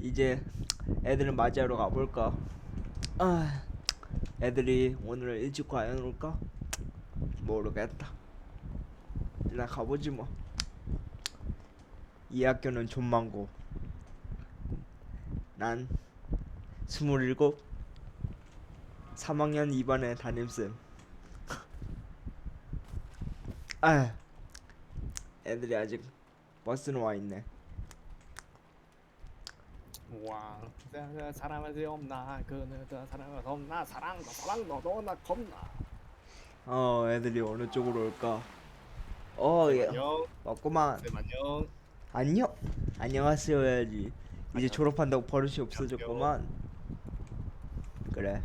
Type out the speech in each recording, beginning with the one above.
이제 애들은 맞이하러 가볼까? 아, 애들이 오늘 일찍 과연 올까? 모르겠다. 나 가보지 뭐. 이 학교는 존망고. 난 27, 3학년 2반의 담임쌤. 아, 애들이 아직 버스는 와 있네. 와, 사랑할 수 없나? 그는 사랑을 없나? 사랑도 너나 겁나. 애들이 어느 쪽으로 올까? 쌤 예. 안녕. 왔구만. 쌤 안녕. 안녕. 안녕하세요 해야지. 이제 안녕. 졸업한다고 버릇이 안녕하세요. 없어졌구만. 그래.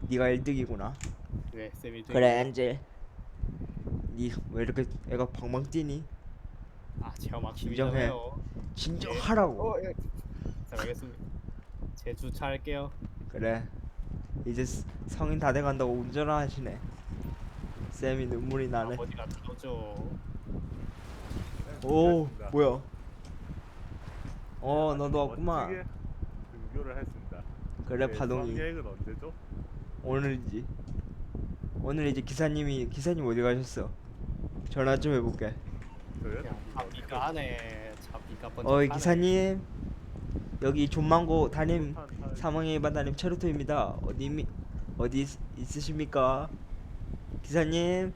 네가 1등이구나. 네, 쌤이 되고. 그래, 엔젤. 니 왜 이렇게 애가 방방 뛰니? 아, 체험 진정해. 학습이잖아요. 진정하라고. 예. 쌤 알겠습니다. 제 주차할게요. 그래. 이제 성인 다 돼간다고 운전을 하시네. 쌤이 눈물이 나네. 아버지가 들어줘. 오, 반갑습니다. 뭐야? 아주 너도 왔구만. 멋지게 등교를 했습니다. 그래, 네, 파동이. 수학여행은 언제죠? 오늘이지. 오늘 이제 기사님 어디 가셨어? 전화 좀 해볼게. 저요? 비가 하네. 차 비가 번쩍 어이 하네. 기사님, 여기 존망고 담임 한 3학년 2반 담임 체루토입니다. 어디 있으십니까? 기사님.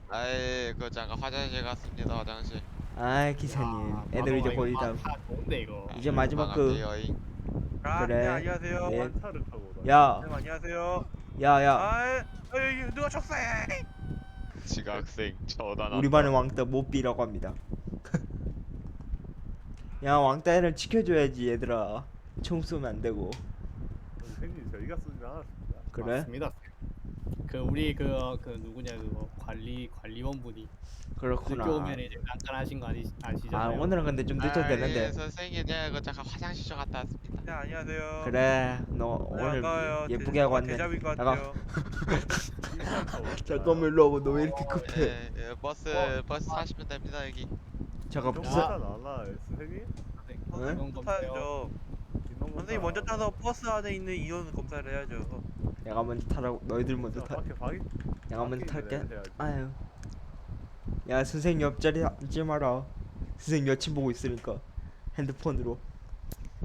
아이 그 잠깐 화장실 갔습니다. 화장실. 아이 기사님, 애들 이제 거의 다 좋은데 이거. 이제 마지막 그 여행. 그래. 네, 안녕하세요. 네. 환차를 타고 야, 네, 안녕하세요. 야야, 아, 누가 쳤어? 지각생 전화. 우리 반의 왕따 모삐라고 합니다. 야, 왕따를 지켜줘야지 얘들아. 총 쏘면 안 되고. 선생님 저희가 쓰지 않았습니다. 그래? 맞습니다. 그 우리 그 누구냐 그거 관리원분이 그렇구나. 늦게 오면 이제 깐깐하신 거 아시잖아요. 아, 오늘은 근데 좀 늦어도 되는데. 선생님 내가 그 잠깐 화장실 좀 갔다 왔습니다. 네, 안녕하세요. 그래, 너 오늘 반가워요. 예쁘게 하고 왔네. 대접인 것 나가. 같아요. 잠깐만 일로 와봐. 너 왜 이렇게 급해? 버스 버스 타시면 됩니다 여기. 잠깐 좀 기사. 안 나와요, 선생님? 그런 거 보세요. 타야죠. 인원검사 선생님 먼저 타서 버스 안에 있는 인원 검사를 해야죠. 내가 먼저 타라고. 너희들 먼저 타. 밖에 확인. 내가 먼저 탈게. 해야지. 아유. 야, 선생님 옆자리 앉지 마라. 선생님 여친 보고 있으니까 핸드폰으로.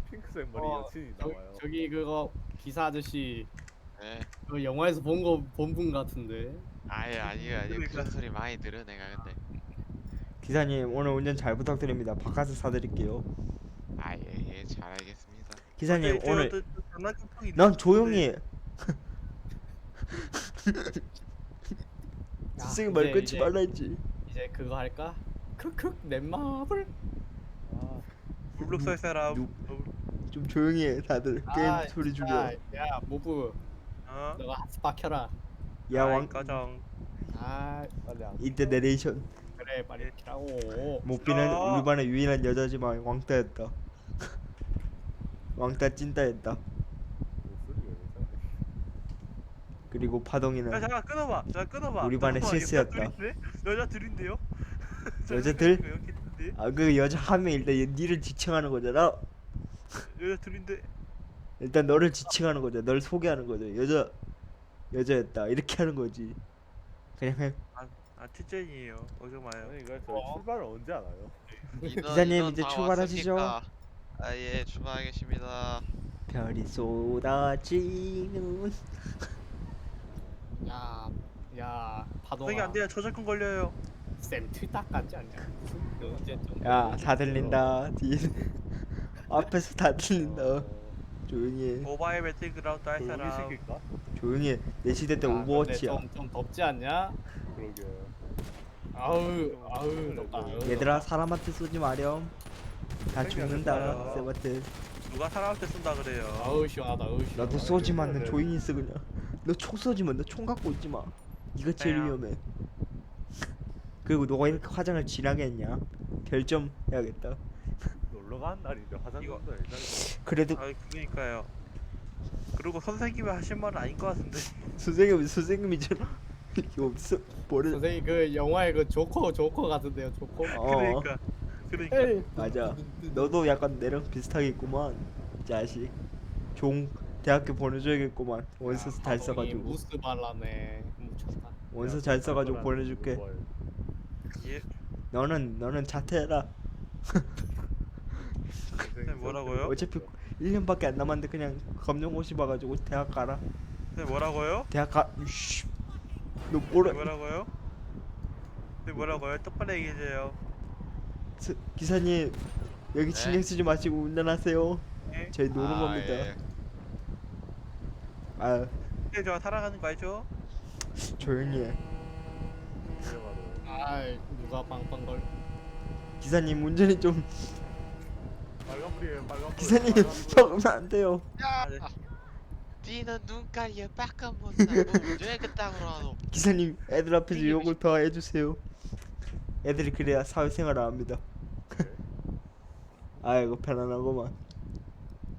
핑크색 머리 여친이 나와요. 저기 그거 기사 아저씨 네. 그 영화에서 본 분 같은데. 아니요 그러니까. 그런 소리 많이 들어 내가 근데. 기사님 오늘 운전 잘 부탁드립니다. 바카스 사드릴게요. 아예 잘 알겠습니다. 기사님 오늘 장난감통이. 넌 조용히 해. 선생님 말 끊지 말라했지. 이제 그거 할까? 크크 넷마블. 블록 살 사람. 누- 좀 조용히 해 다들. 게임 소리 줄여. 야 모브 어? 너가 핫스팟 켜라. 야, 왕 가정. 아 빨리 안. 이때 내레이션. 그래 빨리 키라고. 모피는 어. 우리 반의 유일한 여자지만 왕따였다. 왕따 찐따였다. 목소리가 왜 저래? 그리고 야 파동이는 잠깐 끊어봐. 잠깐 끊어봐. 우리 반의 잠깐만, 실수였다. 여자 둘인데요? 여자들? 여기 있는데? 아, 그 여자 한 명 일단 니를 지칭하는 거잖아. 여자 둘인데. 일단 너를 지칭하는 거죠. 널 소개하는 거죠. 여자였다 이렇게 하는 거지. 그냥 해. 티젠이에요. 어서 마요. 아니 이거 저희 출발을 언제 알아요? 기사님, 이제 출발하시죠. 아예 출발하겠습니다. 별이 쏟아지는. 야 파동아. 선생님 안 돼요. 저작권 걸려요. 쌤 트딱 같지 않냐? 그 이제 좀 야, 다 들린다. 뒤에 앞에서 다 들린다. 조용히 해. 모바일 배틀그라운드 할 조용히 사람. 시킬까? 조용히 해. 내 시대 때 오버워치야. 좀 덥지 않냐? 그러게. 아우 덥다. 얘들아, 사람한테 쏘지 마렴. 다 생각해 죽는다. 봐요. 쌤한테. 누가 사람한테 쏜다 그래요. 아우 시원하다. 아우 시원하다. 나도 쏘지만 너 조용히 있어 그냥. 너 총 쏘지만 너 총 갖고 있지 마. 네가 제일 그래요. 위험해. 그리고 너가 이렇게 화장을 진하게 했냐? 별점 해야겠다. 놀러 가는 날인데 화장품도 괜찮아. 그래도 아 그러니까요. 그리고 선생님이 하신 말은 아닌 것 같은데. 선생님이잖아. 이게 없어. 뭐를? 선생님 그 영화의 그 조커 같은데요 조커. 어, 그러니까. 맞아. 너도 약간 내랑 비슷하게 있구만. 자식. 종 대학교 보내줘야겠구만. 원서 잘 써가지고. 무스 발라네. 묻혔다. 원서 잘 써가지고 보내줄게. 예. 너는 자퇴해라. 네, 뭐라고요? 어차피 1년밖에 안 남았는데 그냥 검정고시 봐가지고 대학 가라. 네, 뭐라고요? 대학 가. 씨. 너 네, 뭐라? 뭐라고요? 네, 뭐라고요? 똑바로 얘기해줘요. 기사님 여기 네? 신경 쓰지 마시고 운전하세요. 네? 저희 노는 겁니다. 예. 아 네, 저 살아가는 거 알죠? 조용히 해. 아 누가 빵빵걸. 기사님 운전이 좀 빨간불이에요 빨간불. 기사님 적으면 안 돼요. 야! 네. 니는 눈깔이 빡까 못 살고 왜 그따구로 하노? 기사님 애들 앞에서 욕을 더 해주세요. 애들이 그래야 사회생활을 합니다. 아이고 편안하구만.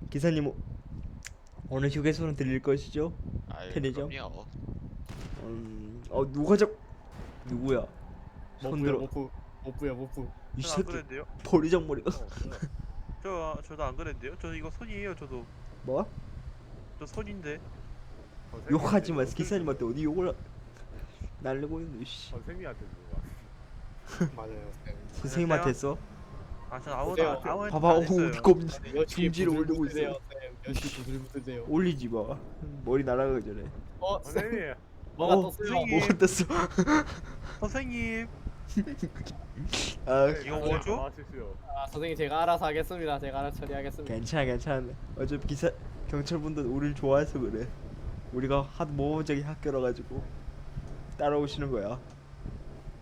기사님 오늘 휴게소는 들릴 것이죠? 아유, 편의점? 그럼요. 누가 누구야? 손들어. 못부야 못부. 이 저는 안 새끼 그랬는데요? 버리장머리가 저도 안 그랬는데요? 저 이거 손이에요. 저도 뭐? 저 손인데. 욕하지 마. 기사님한테 어디 욕을 날리고 있는 씨. 선생님한테 누가? 맞아요. 선생님한테 했어? 아저 아무도 보세요. 아무 봐봐 안 했어요. 우리 겁 역시 중지를 올리고 있어. 역시 부들부들해요. 올리지 마. 머리 날아가기 전에. 쌤 선생님. 뭐가 떴어요? 선생님. 뭐가 떴어? 선생님 아 이거 뭐죠? 마십시오. 아 선생님 제가 알아서 하겠습니다. 제가 알아서 처리하겠습니다. 괜찮아. 어차피 경찰분들 우리를 좋아해서 그래. 우리가 하도 모범적인 학교라 가지고 따라오시는 거야.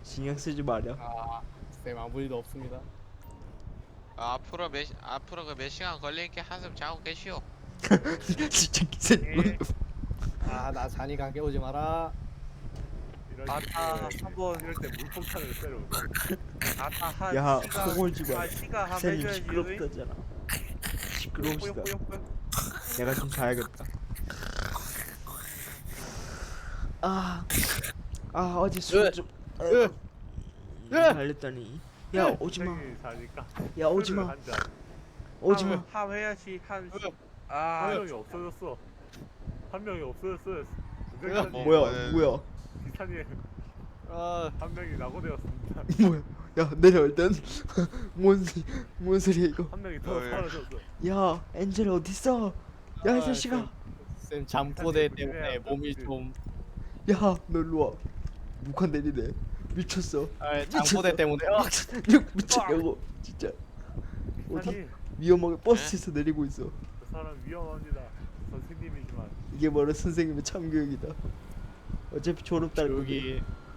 신경 쓰지 마려. 쌤 아무 일도 없습니다. 앞으로 그 몇 시간 걸리니까 한숨 자고 계시오. 진짜 기사님. 나 잔이 가게 오지 마라. 이럴 아따 때- 한번 이럴 때 물폭탄을 때려. 아따 한 야, 시간 코골지 마. 시간 한 기사님 해줘야지. 시끄럽다잖아. 시끄러우시다. 내가 좀 자야겠다. 어제 술좀 달렸더니 야 오지마. 선생님이 자니까 야 오지마. 술을 한 잔. 오지마. 함 해야지 한. 한 아 명이 없어졌어. 한 명이 없어졌어요. 뭐, 뭐야 누구야? 기사님 아 한 명이 낙오되었습니다. 뭐야? 야 내려 일단. 뭔 소리야 이거? 한 명이 더 어이. 사라졌어. 야 엔젤 어딨어? 야 이 자식아. 쌤 잠꼬대 때문에 몸이 좀 야 너 일로 와. 북한 내리네. 미쳤어. 잠꼬대 때문에요. 미쳤냐고 진짜. 어디 기사님 위험하게 버스에서 내리고 있어. 그 사람 위험합니다. 선생님이지만 이게 바로 선생님의 참교육이다. 어차피 졸업달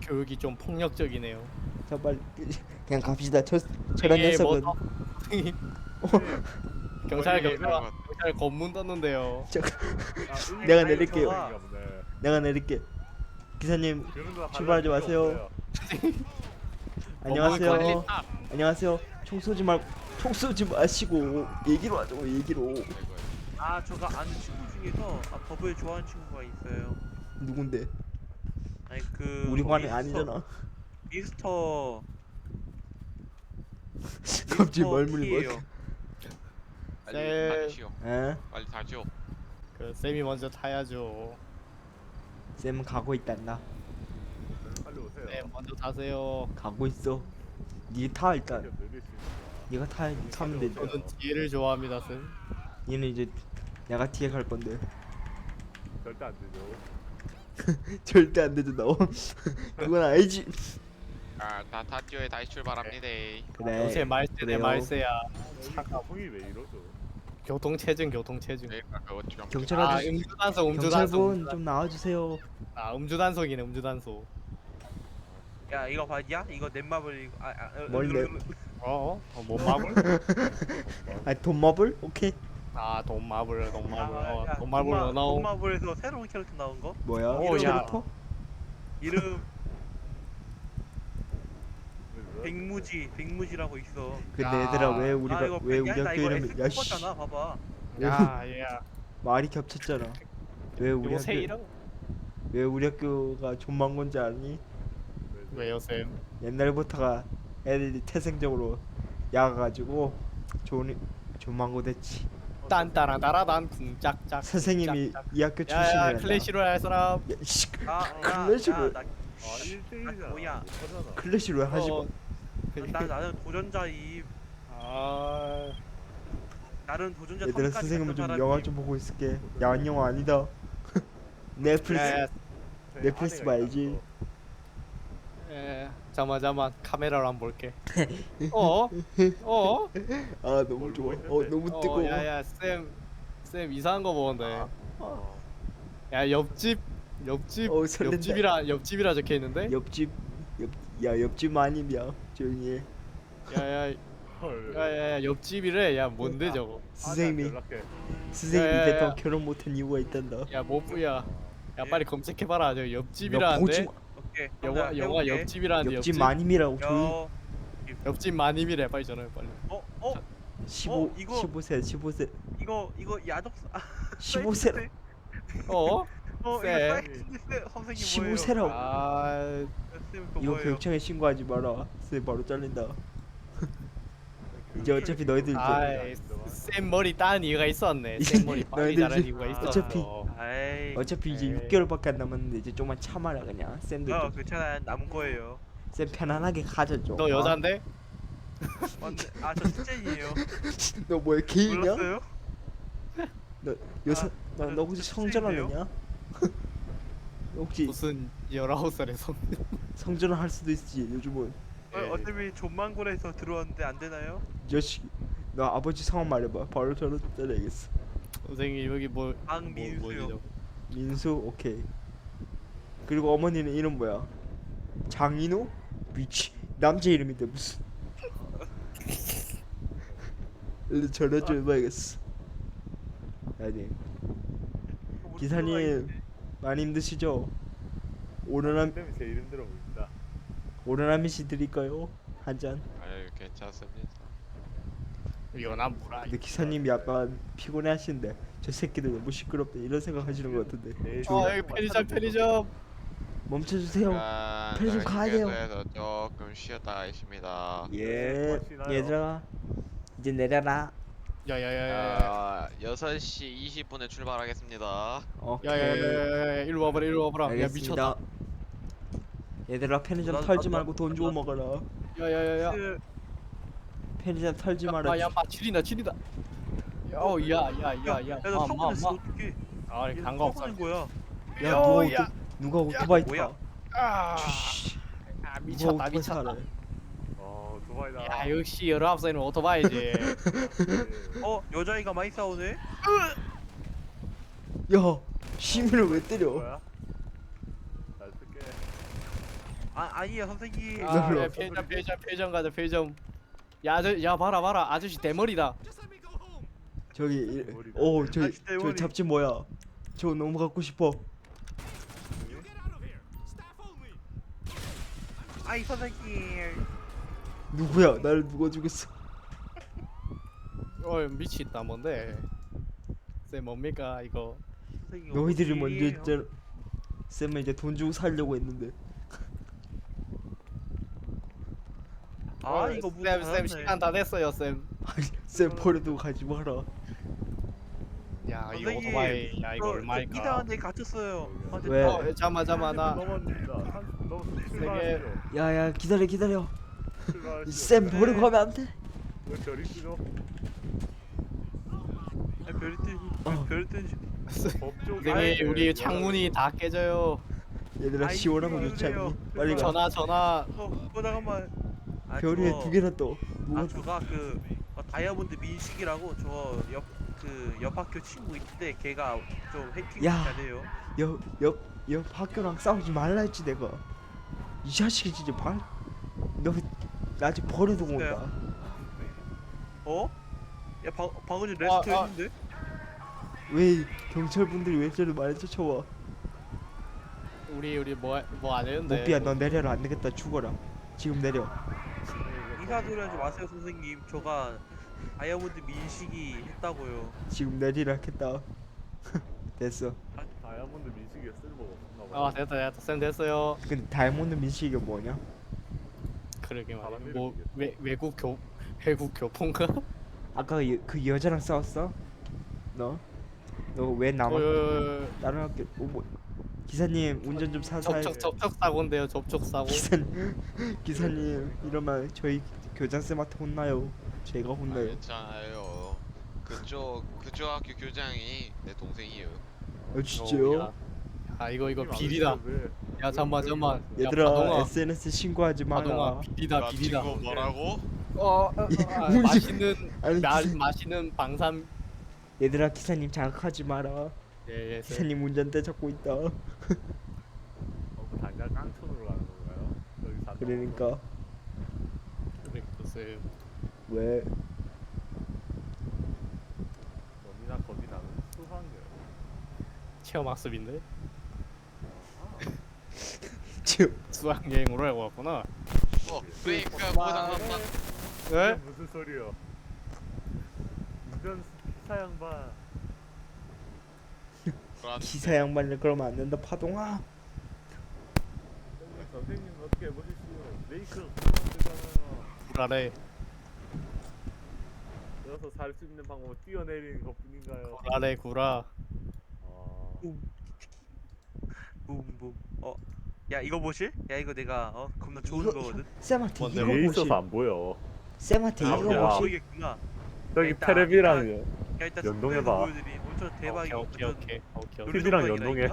교육이 좀 폭력적이네요. 자 빨리 그냥 갑시다. 저런 녀석은 선생님 어, 경찰 머리에 경찰 있는 경찰 검문 떴는데요. 내가 내릴게요. 네. 내가 내릴게. 기사님 출발하지 마세요. 안녕하세요. 안녕하세요. 총 쏘지 마시고 얘기로 하자고 얘기로. 아 저가 아는 친구 중에서 버블 좋아하는 친구가 있어요. 누군데? 아니 그 우리 반에 미스터- 아니잖아. 미스터 갑자기 미스터 말문이 T예요. 막. 빨리 네. 타시오. 에? 빨리 타죠. 그 쌤이 먼저 타야죠. 쌤은 가고 있단다. 빨리 오세요. 쌤 먼저 타세요. 가고 있어. 니 타 일단. 느릴 수 있습니다. 니가 타면 되지. 오세요. 저는 뒤를 좋아합니다, 쌤. 얘는 이제 내가 뒤에 갈 건데. 절대 안 되죠. 절대 안 되죠 너. 그건 알지. 다 타지오에 다시 출발합니다. 그래. 요새 말세네 그래요. 말세야. 차가 이 왜 이러죠? 교통체증. 그러니까 그거 좀 경찰 아 아저씨. 음주단속 경찰분 좀 나와주세요. 음주단속이네 음주단속. 야 이거 봤냐? 이거 넷마블 이거 뭘 내- 뭔 마블? 아 돈마블? 오케이. 돈 마블 돈 마블 야, 돈 마블 나오. 돈마블에서 새로운 캐릭터 나온 거? 뭐야? 오, 야. 캐릭터? 이름 백무지라고 있어. 근데 야. 얘들아 왜 아 우리가 이거 왜 우리 야, 나 학교 이거 이름이 S 야씨 뽑았잖아. 봐봐. 야 말이 겹쳤잖아. 왜 우리 요새 학교 이런 왜 우리 학교가 존만 건지 아니? 왜요 쌤? 옛날부터가 애들이 태생적으로 야가지고 존망고 됐지. 딴따라따라단 쿵짝짝. 선생님이 이 학교 야야 출신이란다. 클래시로 할 사람. 야, 씨, 클래식을. 아 1대1이잖아. 뭐야. 못하잖아. 클래시로 왜 하지 마. 어. 나는 도전자임. 아. 나는 도전자 얘들아 성까지 선생님은 좀 갔던 영화 사람임. 좀 보고 있을게. 야한 영화 아니다. 넷플릭스 야야. 넷플릭스 아내가 봐야지. 예. 잠만 카메라로 한번 볼게. 어? 어? 아 너무 좋아. 너무 뜨거워. 야야 쌤 이상한 거 보는데. 어. 야 옆집 설렌다. 옆집이라 적혀 있는데. 옆집 옆집 아님이야. 조용히 해. 야야 헐. 야야 옆집이래. 야 뭔데 저거? 선생님이 연락해. 선생님이 야, 야, 야. 대통령 결혼 못한 이유가 있단다. 야 뭐야? 야 빨리 검색해봐라. 저 너 옆집이라는데. 보지 마. 오케이. 영화 해볼게. 옆집이라는데 옆집 마님이라고 조용히. 여. 옆집 마님이래. 빨리 전화해 빨리. 15 이거- 15세 이거 야독. 15세라. 어? 이거 쎄. 사이트 선생님 뭐예요? 15세라고. 아 쌤 그거 이거 뭐예요? 교육청에 신고하지 마라. 쌤 바로 잘린다. 이제 어차피 너희들 이제 아이 쌤 머리 딴 이유가 있었네. 쌤 머리 빨리 너희들 자란 이제 이유가 있었어. 어차피- 아이. 어차피 이제 에이. 6개월밖에 안 남았는데 이제 좀만 참아라 그냥. 쌤도 좀 괜찮아 남은 거예요. 쌤 편안하게 가져 좀. 너 여잔데? 아저 숫쟁이에요. 너 뭐야 게이냐? 몰랐어요? 너 여섯 아, 너 혹시 저 성전환이냐? 혹시 무슨 19살에 성 성전환 할 수도 있지 요즘은. 어차피 존망골에서 들어왔는데 안 되나요? 이 자식 너 아버지 성함 말해봐. 바로 전화 때려야겠어. 선생님 여기 뭐 박민수요. 뭐죠? 민수 오케이. 그리고 어머니는 이름 뭐야? 장인우? 미치 남자 이름인데 무슨? 일단 전화 좀 해봐야겠어. 아니 기사님 많이 힘드시죠? 오르남 쌤이 제 이름 들어 보인다. 오르나미씨 드릴까요? 한 잔. 아유 괜찮습니다. 이거 난 뭐라? 근데 기사님이 약간 피곤해하시는데 저 새끼들 너무 시끄럽다 이런 생각하시는 것 같은데. 여기 편의점. 멈춰주세요. 아, 편의점 가야 돼요. 휴게소에서 조금 쉬었다 가겠습니다. 예, 맛있나요? 얘들아 이제 내려라. 야야야야야. 6시 20분에 출발하겠습니다. 오케이. 야야야야 일로 와봐라. 야 알겠습니다. 미쳤다. 얘들아 편의점 털지 말고 돈 주고 먹어라. 야야야야. 편의점 털지 마라. 야야 지린다. 야야야야. 야너 성공했어 어떻게? 아 상관없어. 거야. 야 누가 오토바이 뭐야? 타? 아 쥐. 미쳤다 누가 오토바이 미쳤다. 타래? 두바이다. 야 역시 19살이면 오토바이지. 여자애가 많이 싸우네. 야 시민을 왜 때려? 뭐야? 잘 쓸게. 아니야 선생님. 아 놀러. 야, 편의점 가자 편의점. 야 봐라 아저씨 대머리다. 저기 머리가. 저 아이씨, 대머리. 잡지 뭐야? 저 너무 갖고 싶어. 아이 선생님. 누구야? 나를 누가 죽였어? 미치겠다 뭔데? 쌤 뭡니까 이거? 선생님, 너희들이 어떡해. 먼저 했잖아. 쌤은 이제 돈 주고 살려고 했는데. 이거 문 쌤 닫았네. 시간 다 됐어요 쌤. 아니 쌤 버려두고 가지 마라. 야 이거 선생님, 오토바이 야 이거 얼마일까? 이상한데 갇혔어요. 왜? 잠만 나. 넘었습니다. 너무 출발하시죠. 야야 기다려. 출발하시죠. 쌤 버리고 가면 안 돼. 왜 저리 쓰죠? 별뜻. 법조. 선생님 우리 창문이 다 깨져요. 얘들아 아이, 시원하고 그래요, 좋지 않니? 그래요. 빨리 가. 전화. 잠깐만. 별이 왜 두 개나 떠? 누가 저가 그 다이아몬드 민식이라고 저 옆 학교 친구 있는데 걔가 좀 해킹 야. 잘해요. 옆 학교랑 싸우지 말라 했지 내가. 이 자식이 진짜 너 아직 버려두고 있어요. 온다. 야 방금 전 레스트 아. 했는데? 왜 경찰분들이 왜 저를 많이 쫓아와? 우리 뭐 안 했는데. 못비야 너 내려라. 안 되겠다 죽어라. 지금 내려. 이사 소리 하지 마세요 선생님. 저가 다이아몬드 민식이 했다고요. 지금 내리라 했다. 됐어. 다이아몬드 민식이 쓸모가 없나 봐. 됐다 쌤 됐어요. 근데 다이아몬드 민식이가 뭐냐? 그러게 말이야. 사람 뭐 이름이겠다. 외국 교포인가? 아까 그 여자랑 싸웠어? 너 왜 나만 어이, 다른 학교 뭐 기사님 운전 좀 사살. 접촉 사고인데요. 접촉 사고. 기사님 이러면 저희 교장쌤한테 혼나요. 제가 아, 혼나요. 괜찮아요. 그쪽 학교 교장이 내 동생이에요. 진짜요? 야 이거 비리다. 야 잠만. 야 얘들아 바동아. SNS 신고하지 마라. 바동아 비리다. 친구 뭐라고? 우리 아니, 맛있는 방산. 얘들아 기사님 자극하지 마라. 예. 기사님 운전대 잡고 있다. 그 단가 깡촌으로 가는 건가요? 여기 산 그러니까 글쎄. 왜 너미나 겁이 나는 수상이에요. 체험 학습인데 지금 수학여행으로 알고 왔구나. 브레이크가 고장났다. 네? 무슨 소리요? 운전 기사 양반. 기사 양반을 그러면 안 된다. 파동아. 선생님 어떻게 해보십시오. 브레이크 그만되잖아요. 불알해. 그래서 살 수 있는 방법은 뛰어내리는 것뿐인가요? 구라래 구라. 아, 붐붐. 야 이거 보실? 야 이거 내가 겁나 좋은 이거- 거거든. 쌤한테 뭔데? 이거 위에 보실. 있어서 안 보여. 쌤한테 아, 이거 야. 보실. 보이겠구나. 저기 일단- 테레비랑 야 일단 연동해봐. 스크린으로 보여드림. 엄청 대박이. 오케이. TV랑 연동해.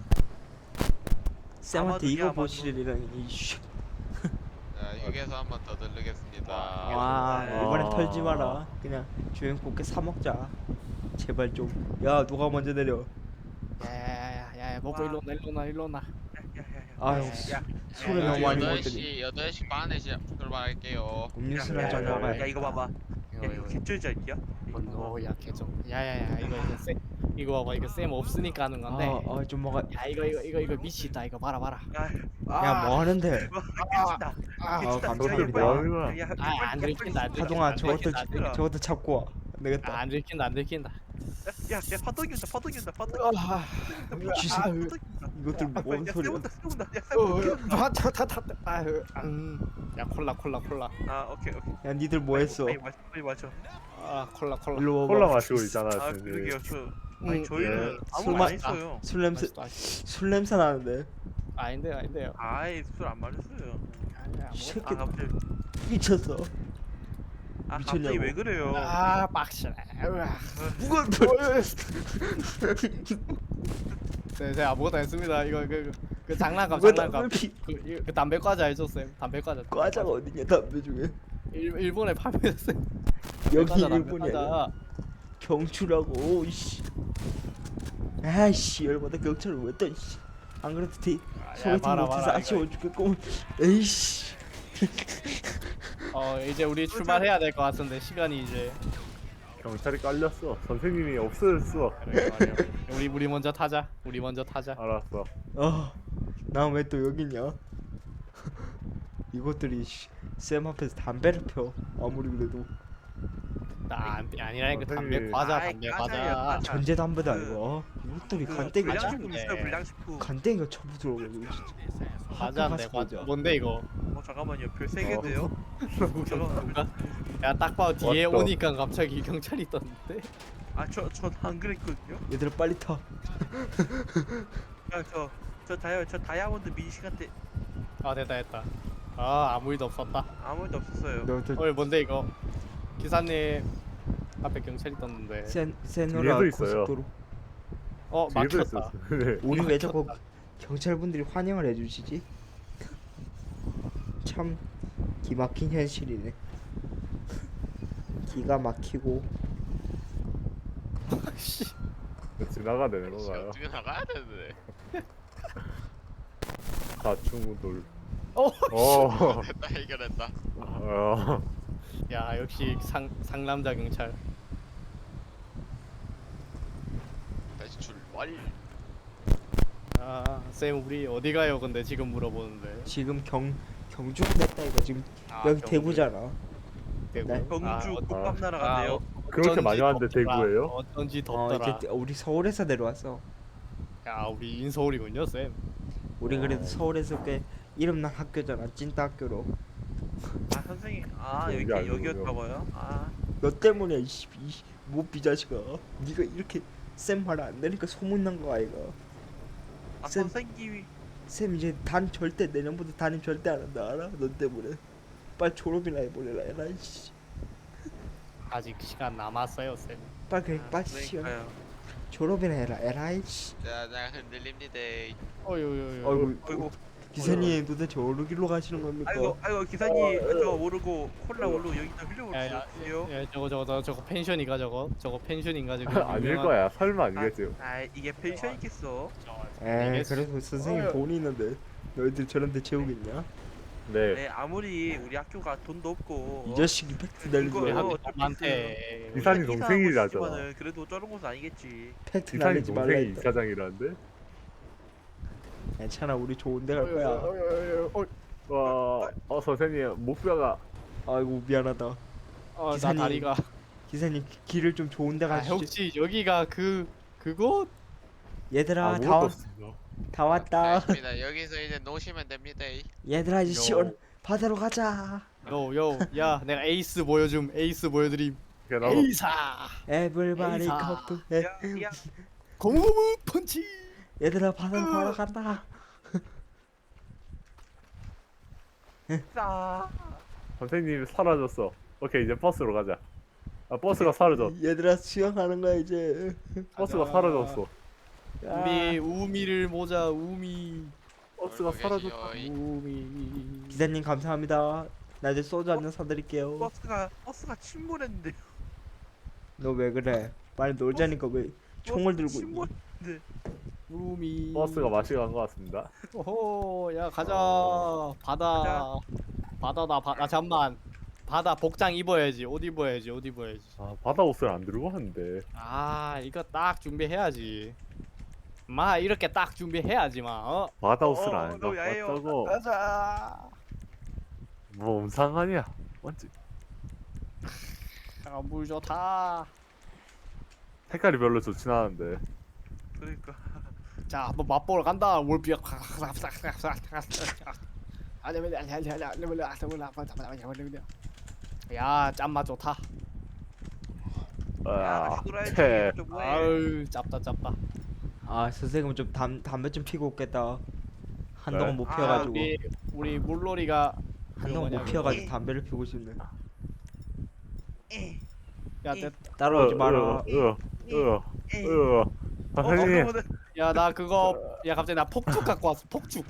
쌤한테 아마도 이거 아마도. 보시리라니. 이씨. 자, 휴게소 한 번 더 들르겠습니다. 와 이번엔 털지 마라. 그냥 조용 곱게 사 먹자. 제발 좀. 야 누가 먼저 내려. 야야야야 먹고 와. 일로나. 아유 야, 술을 야, 너무 많이 8시 8시 반에 출발할게요. 음료수나 좀 야, 먹어야 야 이거 봐봐. 야 이거 개쩔지않냐? 야 개정. 야야야 이거 쌤 이거 봐봐 이거 쌤 없으니까 하는 건데. 좀 먹어. 야 이거 미치다 이거 봐라. 야 뭐 하는데? 개찐다. 감사합니다. 뭐 하는 거야? 안 들킨다. 파동아 저것도 잡고 와. 안 되겠다. 안 들킨다. 야 파동이 온다. 미치세. 이것들 뭔 소리야? 야 콜라. 아 오케이. 야 니들 뭐 했어? 빨리 마셔. 콜라. 일로 와봐. 콜라 마시고 있잖아. 아 지금. 그러게요. 아니 저희는 아무 술 안 마- 했어요. 술 냄새 맛있다. 술 냄새 나는데. 아닌데요. 아이 술 안 마셨어요. 이 새끼 아 갑자기 미쳤어. 갑자기 미쳤냐고. 왜 그래요? 빡치네. 누가 네, 아무것도 안 했습니다. 이거 그 장난감. 누가 담배 피? 그 담배 과자 알죠, 쌤? 담배 과자. 과자가 어디냐 담배 중에? 일본에 판매했어요. 여기 담배 일본이야. 과자. 경추라고. 이씨. 아이씨 열받아 경찰을 왜 떠? 이씨. 안 그래도 소개팅 봐라, 못해서 봐라, 아쉬워 죽겠고. 에이씨. 이제 우리 출발해야 될 것 같은데 시간이 이제. 경찰이 깔렸어. 선생님이 없어졌어. 그래, 말이야. 우리 먼저 타자. 알았어. 난 왜 또 여기 있냐? 이것들이 쌤 앞에서 담배를 펴. 아무리 그래도 아니라니까 담배 선생님. 과자. 과자야. 전제 담배도 아니고 이것들이 간땡이 불량식품 있어요. 불량식품. 간땡이가 처부 들어가지고 진짜. 과자인데 학교 가서 과자. 보자. 뭔데 이거? 잠깐만요. 별 3개인데요. 잠깐만. 야 딱 봐도 뒤에 왔다. 오니까 갑자기 경찰이 떴는데. 전 안 그랬거든요. 얘들아 빨리 타. 야, 저 다이아몬드 민식한테 됐다. 아무 일도 없었다. 아무 일도 없었어요. 너도 뭔데 이거? 기사님 앞에 경찰이 떴는데. 세노라 뒤에도 있어요. 고속도로. 뒤에도 막혔다. 있었어. 네. 우리 왜 자꾸 경찰분들이 환영을 해주시지? 참 기막힌 현실이네. 기가 막히고. 씨. 지나가야 되는 건가요? 어떻게 나가야 되는데? 가충우돌. 됐다 해결했다. 야 역시 상남자 경찰. 다시 출발. 쌤 우리 어디 가요? 근데 지금 물어보는데. 지금 경주가 됐다 이거 지금 여기 경주. 대구잖아. 대구. 네. 경주 꽃감 날아간대요. 그렇게 많이 왔는데 대구예요? 어쩐지 덥더라. 이제 우리 서울에서 내려왔어. 야 우리 인서울이군요 쌤. 우리 그래도 서울에서 꽤 이름난 학교잖아. 찐따 학교로. 선생님 여기 여기였다고요? 너 때문에 못 비자식아. 네가 이렇게 쌤 말 안 되니까 소문난 거야 이거. 아 쌤. 선생님이 쌤 이제 담임 절대 내년부터 담임 절대 안 한다 알아? 너 때문에. 빨리 졸업이나 해보내라 해라 씨. 아직 시간 남았어요 쌤. 빨리 그래 빨리 시간 그러니까요. 졸업이나 해라 에라이 씨. 자, 나 흔들립니다. 어유유유. 어이구 아이고 기사님 도대체 어느 길로 가시는 겁니까? 아이고 기사님 저 모르고 콜라 모르고 여기다 야야 흘려보세요. 저거 펜션인가 저거 펜션인가 저거. 아닐 거야. 설마 아니겠지. 아 이게 펜션이겠어. 에이 그래도 선생님 어휴. 돈이 있는데 너희들 저런 데 재우겠냐? 네. 네 아무리 우리 학교가 돈도 없고 이 자식이 팩트 날리지 이거 우리 말고 학교 많대. 이사님 우리가 동생이라죠. 싶지만은 그래도 저런 것은 아니겠지. 팩트 이사님 날리지 말라 동생이 했다. 이사장이라는데. 괜찮아 우리 좋은 데 갈 거야. 와, 선생님 목표가 아이고 미안하다. 나 기사님. 다리가. 기사님 길을 좀 좋은 데 아, 가시죠. 혹시 여기가 그곳? 얘들아 다, 아무것도 왔- 없어. 다 왔다. 알겠습니다. 여기서 이제 놓으시면 됩니다. 얘들아 이제 시원 바다로 가자. 야 내가 에이스 보여줌. 에이스 보여드림. 그냥 나도 에이사. 에블바리 에이사. 커플. 야 고무고무 펀치. 얘들아 바다로 바로 간다. 싸. 선생님 사라졌어. 오케이 이제 버스로 가자. 아 버스가 사라져. 얘들아 수영하는 거야 이제. 버스가 가자. 사라졌어. 우리 우미를 모자 우미. 버스가 얼굴 사라졌다. 계시죠? 우미. 기사님 감사합니다. 나 이제 소주 한 잔 사드릴게요. 버스가 침몰했는데. 너 왜 그래? 빨리 놀자니까 왜 총을 들고 있니? 침몰했는데. 우미. 버스가 마시 간것 같습니다. 오호 야 가자. 바다. 가자. 바다다. 잠만. 바다 복장 입어야지. 옷 입어야지. 아 바다 옷을 안 들고 왔는데. 아 이거 딱 준비해야지. 마 이렇게 딱 준비해야지 마. 어? 바다 옷을 안 너무 갖고 야해요. 왔다고. 가자. 뭐 상관이야. 맞지? 아, 물 좋다. 색깔이 별로 좋진 않은데. 그러니까. 자 한번 맛보러 간다. 월비야. 야 짠맛 좋다. 아, 놀아야지. 채. 좀 뭐해. 아유 짭다. 아 선생님 좀 담배 좀 피고 오겠다. 한동안 네? 못 아, 피워가지고. 우리 물놀이가 한동안 못 뭐냐, 피워가지고 담배를 피우고 싶네. 야, 따라오지 마라. 선생님. 야, 나 그거 야 갑자기 나 폭죽 갖고 왔어. 폭죽.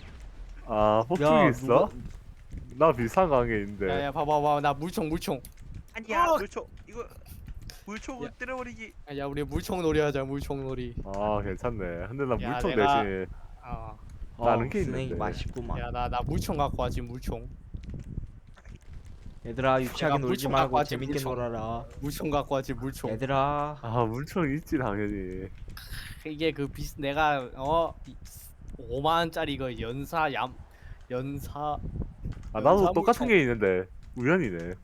아, 폭죽이 야, 있어? 나 비싼 가게 있는데. 야야 봐봐 나 물총. 아니야 어! 물총 이거 물총을 야. 때려버리기. 야 우리 물총놀이 하자. 물총놀이. 아, 괜찮네. 근데 나 야, 물총 내가- 대신 어. 다른 게 스낵이 있는데. 맛있구만. 야나 물총 갖고 왔지. 물총. 얘들아 유치하게 내가 놀지 물총 갖고 말고 왔지, 재밌게 물총. 놀아라. 물총 갖고 왔지. 물총. 얘들아 아, 물총 있지 당연히. 이게 그 내가 5만 원짜리 그 연사. 아, 나도 연사 똑같은 물총. 게 있는데 우연이네.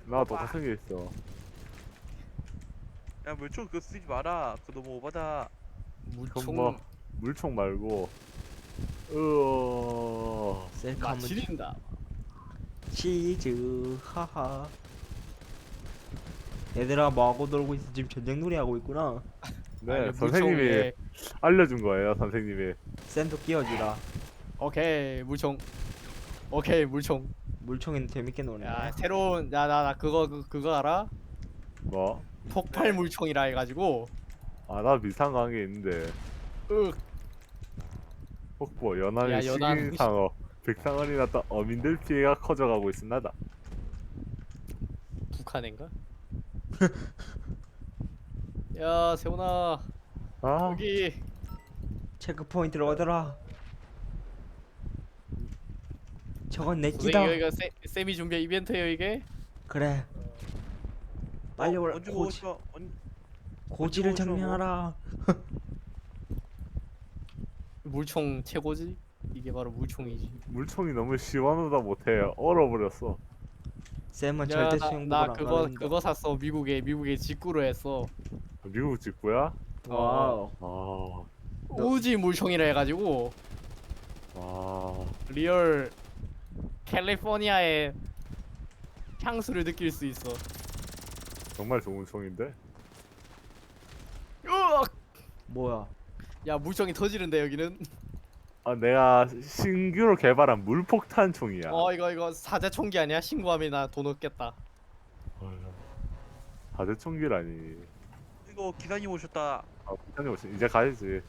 나 똑같은 게 있어. 야 물총 그거 쓰지 마라. 그거 너무 오바다. 물총. 뭐 물총 말고. 셀카 한번 지린다. 치즈 하하. 얘들아 뭐하고 놀고 있어? 지금 전쟁놀이 하고 있구나. 네, 아니, 선생님이 물총에- 알려준 거예요, 선생님이. 샌도 끼워주라. 오케이 물총. 오케이 물총. 물총이는 재밌게 노네. 야 새로운 나 그거 알아? 뭐? 폭발 물총이라 해가지고 아, 나 비싼 가게 있는데. 으 폭포 연안의 야, 연안. 식인상어 백상원이 났다 어민들 피해가 커져가고 있습니다. 북한인가? 야 세훈아 아, 여기 체크 포인트를 얻어라. 저건 내 선생님 끼다. 여기가 세미 준비 이벤트예요 이게? 그래. 빨리 오라. 언제 고지, 먹었어? 고지를 언제 먹었어, 증명하라. 물총 최고지? 이게 바로 물총이지. 물총이 너무 시원하다 못해 얼어버렸어. 쌤은 절대 나 수영복을 안 그거 가린다. 샀어. 미국에 직구로 했어. 미국 직구야? 와우. 아, 우지 물총이라 해가지고 아, 리얼 캘리포니아의 향수를 느낄 수 있어. 정말 좋은 총인데. 뭐야? 야 물총이 터지는데 여기는. 아 내가 신규로 개발한 물폭탄 총이야. 이거 사제 총기 아니야? 신고하면 나 돈 얻겠다. 다들 총기라니. 이거 기사님 오셨다. 아, 폭탄이 오시 이제 가야지.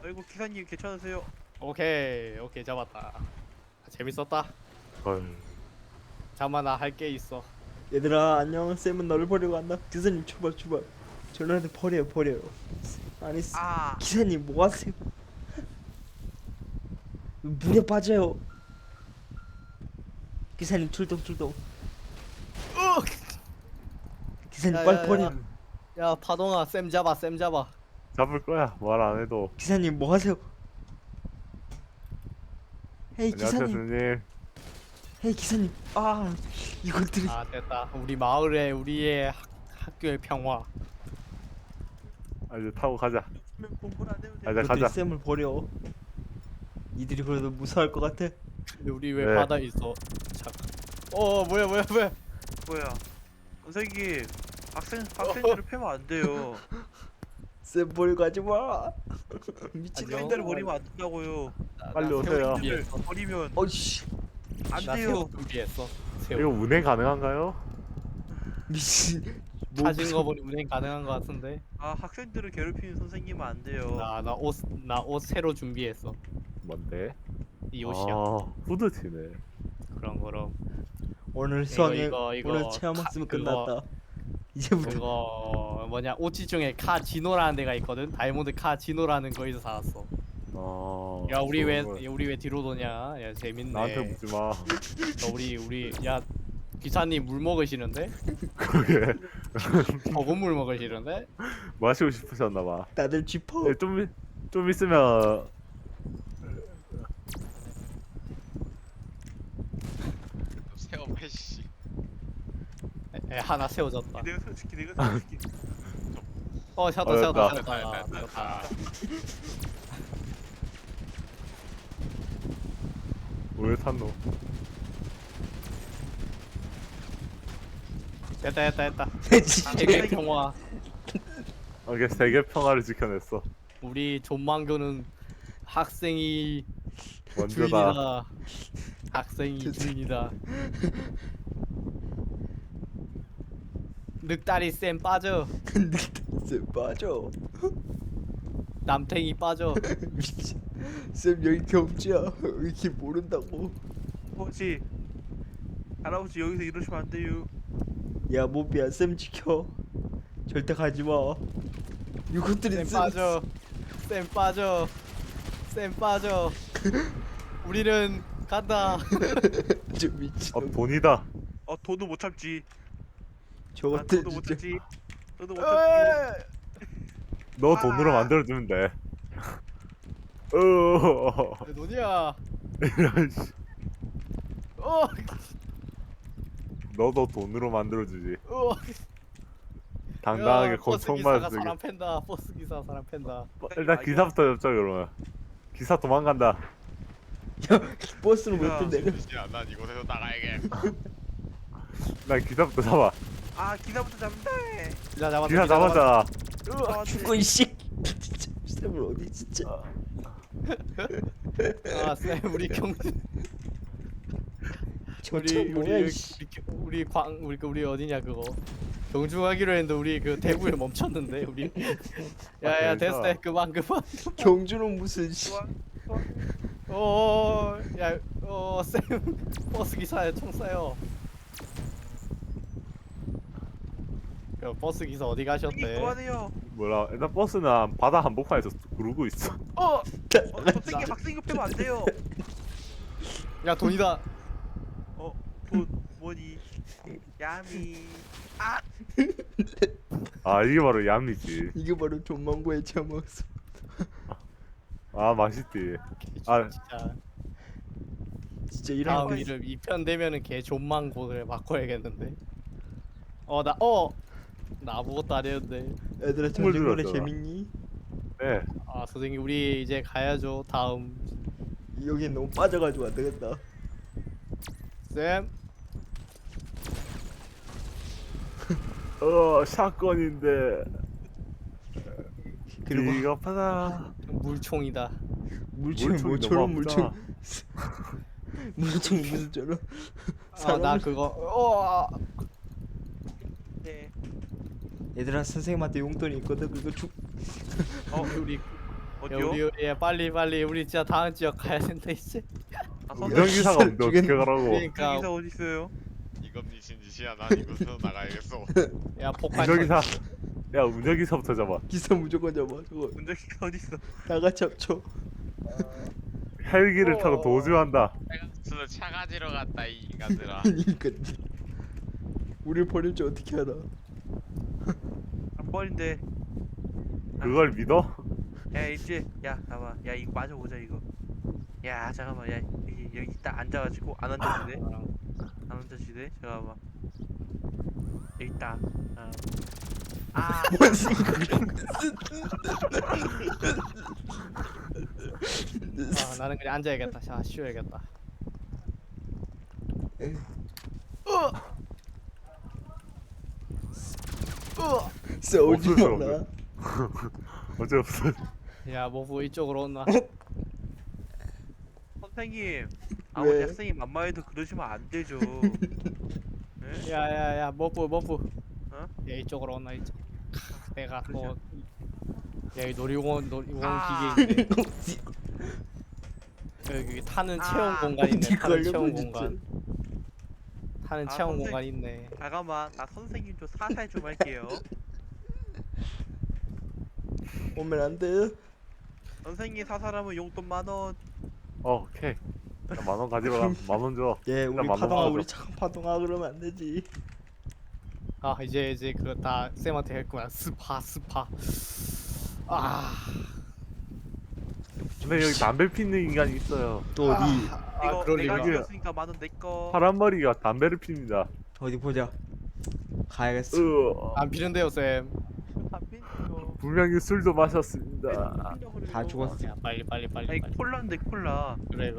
아이고 기사님 괜찮으세요? 오케이 잡았다. 재밌었다. 헐. 잠깐만 나 할 게 있어. 얘들아 안녕. 쌤은 너를 버리고 간다. 기사님 출발. 저런한테 버려요. 아니 아 기사님 뭐 하세요? 물에 빠져요. 기사님 출동. 기사님 야, 빨리 야, 야. 버려. 야 파동아 쌤 잡아. 잡을 거야. 말 안 해도. 기사님 뭐 하세요? 헤이 안녕하세요, 기사님. 스님. 헤이 기사님. 아 이것들이. 아 됐다. 우리 마을에 우리의 학교의 평화. 아, 이제 타고 가자. 공부를 안 해도 돼. 아, 이제 이것들이 가자. 쌤을 버려. 이들이 그래도 무서워할 것 같아. 근데 우리 왜 네. 바다에 있어? 잠깐. 뭐야? 뭐야? 선생님 학생들을 패면 안 돼요. 쌤 버리고 가지 마. 미친. 안녕. 학생들을 버리면 안 된다고요. 빨리 오세요. 학생들을 버리면 어이씨. 안 나 돼요. 새우 준비했어. 새우. 이거 운행 가능한가요? 미친. 뭐 찾은 무서워. 거 보니 운행 가능한 거 같은데. 아 학생들을 괴롭히는 선생님은 안 돼요. 나 옷 새로 준비했어. 뭔데? 이 옷이야. 아, 후드티네. 그럼. 오늘 수학여 이거 오늘 체험 학습은 그거- 끝났다. 이제부터 그거 뭐냐 옷지 중에 카지노라는 데가 있거든. 다이아몬드 카지노라는 거에서 사왔어. 아. 야 우리 왜 좋은 걸. 우리 왜 뒤로 도냐? 야 재밌네. 나한테 묻지 마. 우리 야 기사님 물 먹으시는데? 그게 버거 물 먹으시는데? 마시고 싶으셨나 봐. 다들 쥐퍼. 네, 좀 있으면 세워 씨. 하나 세워졌다. 내가 솔직히 샤터 어렵다. 세웠다. 왜 탔노? 됐다. 진짜. 세계 평화. 이게 세계 평화를 지켜냈어. 우리 존망교는 학생이 먼저다. 주인이다. 학생이 주인이다. 늑다리 쌤 빠져. 쌤 빠져. 남탱이 빠져. 미친. 쌤 여기 경주야. 이렇게 모른다고. 할아버지 할아버지 여기서 이러시면 안 돼요. 야 모비야 쌤 지켜. 절대 가지 마. 이것들이 쌤 빠져. 쌤 빠져. 우리는 간다. 저 미친. 돈이다. 돈도 못 참지. 저것들 돈도 못 진짜. 참지. 돈도 못 참지. 너 돈으로 만들어주면 돼. 내 돈이야. 이런 씨. 어. 너도 돈으로 만들어주지. 어. 당당하게 야, 버스 권총만 기사가 쓰게. 사람 팬다. 버스 기사 사람 팬다. 일단 기사부터 잡자 그러면. 기사 도망간다. 야 버스는 야. 못 내려. 야, 난 이곳에서 나가야겠. 난 기사부터 잡아. 아 기사부터 잡는다. 기사 잡았다. 기사 잡았잖아. 죽어 이씨. 진짜 쌤을 어디 진짜. 쌤 우리 경주 저차 뭐야 이씨. 우리 어디냐 그거 경주 가기로 했는데 우리 그 대구에 멈췄는데 우리. 야야 됐어. 됐어 그만. 경주는 무슨 씨. 쌤 버스 기사에 총 쏴요. 그 버스 기사 어디 가셨대? 그만해요. 뭐라? 일단 버스는 바다 한복판에서 구르고 있어. 선생님 학생이 패면 안 돼요. 야 돈이다. 돈 뭐니? 야미. 아 아 이게 바로 얌이지. 이게 바로 존망고의 체험 학습. 아 맛있지. 아. 진짜 진짜 이런 다음 거. 이름 2편 되면은 개 존망고를 바꿔야겠는데. 나 아무것도 안 했는데. 얘들아 콧물 전쟁 노래 들었잖아. 재밌니? 네. 선생님 우리 이제 가야죠. 다음 여기 너무 빠져가지고 안 되겠다. 쌤. 샷건인데. 그리고 비겁하다. 물총이다. 물총 물총이 뭐처럼 너무 물총 아프다. 물총 무슨 저런 아 나 그거 네. 얘들아 선생님한테 용돈이 있거든 그거 주 우리 어디요? 우리 빨리 우리 진짜 다음 지역 가야 된다 이제. 아, 운전기사가 없는데 어떻게 죽겠네. 가라고. 그러니까 기사 어디 있어요? 이건 미친 짓이야. 난 이곳에서 나가야겠어. 야 폭발. 운전기사. 야 운전기사부터 잡아. 기사 무조건 잡아 저거 운전기사 어디 있어? 나가 잡죠 헬기를 타고 도주한다. 내가 차 가지러 갔다 이 인간들아. 그러니까 우릴 버릴 줄 어떻게 알아 한 번인데. 그걸 믿어? 야 이제 야 봐봐. 야 이거 맞아보자 이거. 야 잠깐만 야 여기 딱 앉아가지고 안 앉아지네. 안 앉아지네. 잠깐만. 여기 있다. 아. 아 나는 그냥 앉아야겠다. 자 쉬어야겠다. 싸우지 없을 수 마라 어쩔 없어. 야 모부 이쪽으로 온나. 선생님. 아무리 왜? 학생이 만마해도 그러시면 안 되죠. 네? 야야야 모부. 어? 야 이쪽으로 온나 이쪽. 내가 또 여기 놀이공원 아. 기계 있네. 여기 타는 체험 공간 있네. 타는 걸려고 체험 진짜. 공간. 타는 아, 체험 선생- 공간 있네. 잠깐만 나 선생님 좀 사살 좀 할게요. 오면 안 돼. 선생님 사살하면 용돈 10,000원. 오케이. 만원 가지러 가. 만원 줘. 예, 우리 만원 파동아, 받아줘. 우리 착한 파동아 그러면 안 되지. 아 이제 그거 다 쌤한테 했구나. 스파. 아. 근데 여기 담배 피는 인간이 있어요. 또 어디 이거 그럴 내가 리가. 죽였으니까 10,000원 내꺼. 파란 머리가 담배를 핍니다. 어디 보자. 가야겠어. 안 피는데요 쌤. 분명히 술도 마셨습니다. 다 죽었어. 야 빨리. 아니 콜라인데 콜라. 그래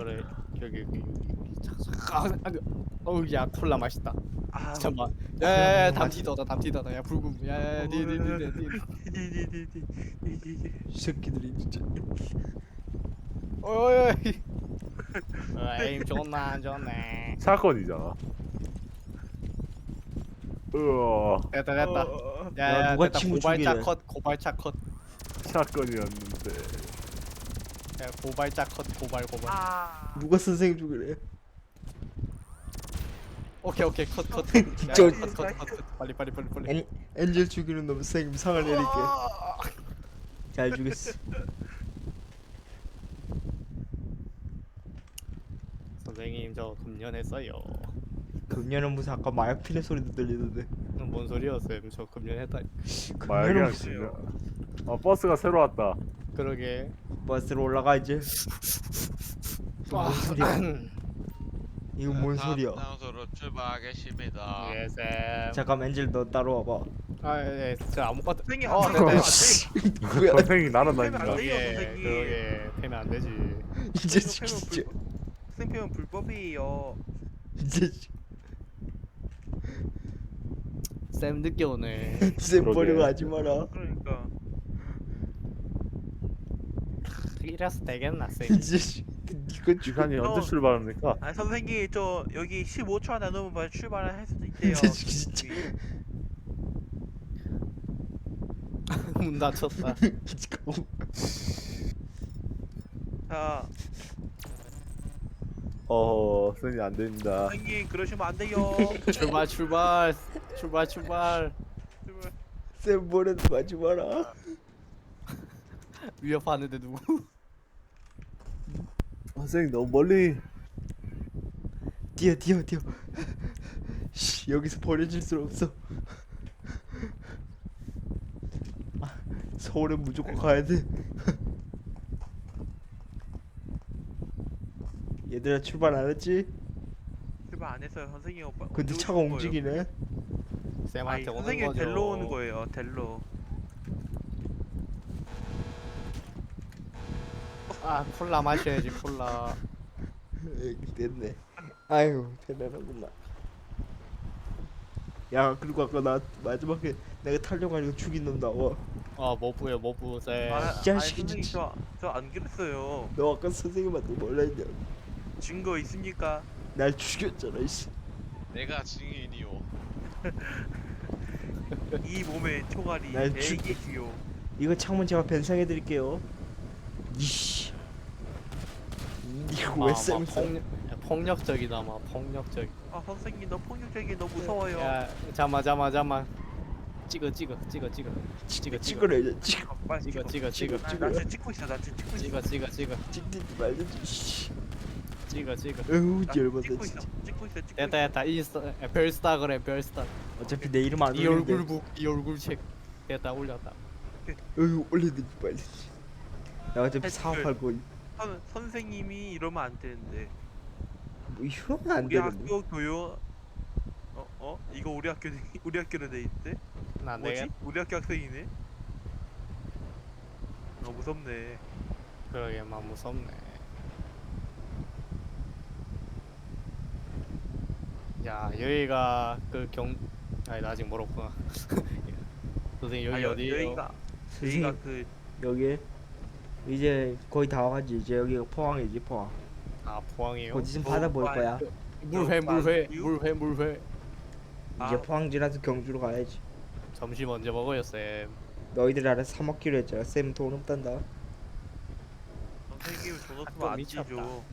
여기. 어우 야 콜라 맛있다. 아 잠깐만. 야야야 담 맛있- 튀더다. 야 붉은. 야야야 니. 이 새끼들이 진짜. 어이. 에임 좋나 안 좋네. 사건이잖아. 됐다. 야, 야야 누가 됐다. 친구 고발자 죽이래. 컷. 고발자 컷. 사건이었는데. 야 고발자 컷. 고발. 누가 선생님 죽이래? 오케이 컷. 저- 컷. 빨리. 엔젤 죽이는 놈 선생님 상을 내릴게. 잘 죽였어. 선생님 저 금연했어요. 금년은 무슨 아까 마약 피는 소리도 들리던데. 뭔 소리야 쌤? 저 금연했다. 마약이랑 금년은 진짜. 버스가 새로 왔다. 그러게. 버스로 올라가 이제. 뭔 소리야? 이거 뭔 다음 소리야? 장소로 출발하겠습니다. 예 쌤. 잠깐 엔젤 너 따로 와봐. 저 아무것도. 선생님 어, 안 됐다. 돼요. 뭐야? 선생이 패면 날아다닌다. 안 돼요, 그러게. 선생님. 그러게. 패면 안 되지. 이제 패면 진짜. 학생 패면 불법이에요. 이제 쌤 늦게 오네. 쌤 그러게. 버리고 가지 마라. 그러니까 이래서 되겠나 쌤. 이제 이거 기간이 언제 출발합니까? 아 선생님 저 여기 15초 안에 넘으면 바로 출발을 할 수도 있대요. 진짜. 문 닫혔다. 자 선생님 안 됩니다. 선생님 그러시면 안 돼요. 출발. 쌤 버리고 가지 마라. 위협하는데 누구? 선생님 너무 멀리. 뛰어. 씨, 여기서 버려질 수 없어. 아, 서울에 무조건 가야 돼. 얘들아 출발 안 했지? 출발 안 했어요 선생님 오빠. 근데 언제 차가 오실 거예요? 움직이네. 아니 쌤한테 오는 선생님 거죠. 델로 오는 거예요. 델로. 아 콜라 마셔야지 콜라. 됐네. 아유 대단하구만. 야 그리고 아까 나 마지막에 내가 타려고 하니까 죽인 놈 나와. 뭐부요 뭐부 쌤. 아, 이 자식이 선생님 진짜. 저안 그랬어요. 너 아까 선생님한테 뭐라 했냐? 증거 있습니까? 날 죽였잖아 이씨. 내가 증인이요. 이 몸의 총알이 날 대기지요. 이거 창문 제가 변상해 드릴게요. 이씨. 이거 왜 쌤? 폭력적이다 막 폭력적. 아 선생님 너 폭력적이 너무 무서워요. 야 잠만. 찍어. 찍으래 이제 찍어. 빨리 찍어. 나 지금 찍고 있어. 나 지금 찍고 있어. 찍어. 찍든지 말든지. 씨. 찍어. 어우 나 열받아 찍고 진짜. 있어. 찍고 있어. 됐다 인스타 별스타 그래 별스타. 어차피 내 이름 안 이 올리는데. 얼굴북 이 얼굴책. 됐다 올렸다. 어휴 올리든지 말든지. 나 어차피 사업할 거. 선생님이 이러면 안 되는데. 뭐 이러면 안 우리 되는데. 학교 교육 이거 우리 학교로 돼 있대? 나 뭐지? 내가 우리 학교 학생이네. 무섭네. 그러게 막 무섭네. 야 여기가 아니 나 아직 멀었구나. 선생님 여기 어디에요? 여기가 선생님 그 여기 이제 거의 다 와가지고 이제 여기가 포항이지 포항. 아 포항이에요? 곧 있으면 바다 볼 거야. 물회. 아. 이제 포항 지나서 경주로 가야지. 점심 언제 먹어요 쌤? 너희들 알아서 사 먹기로 했잖아. 쌤 돈 없단다. 선생님 돈 학교 없으면 안 미쳤다. 되죠.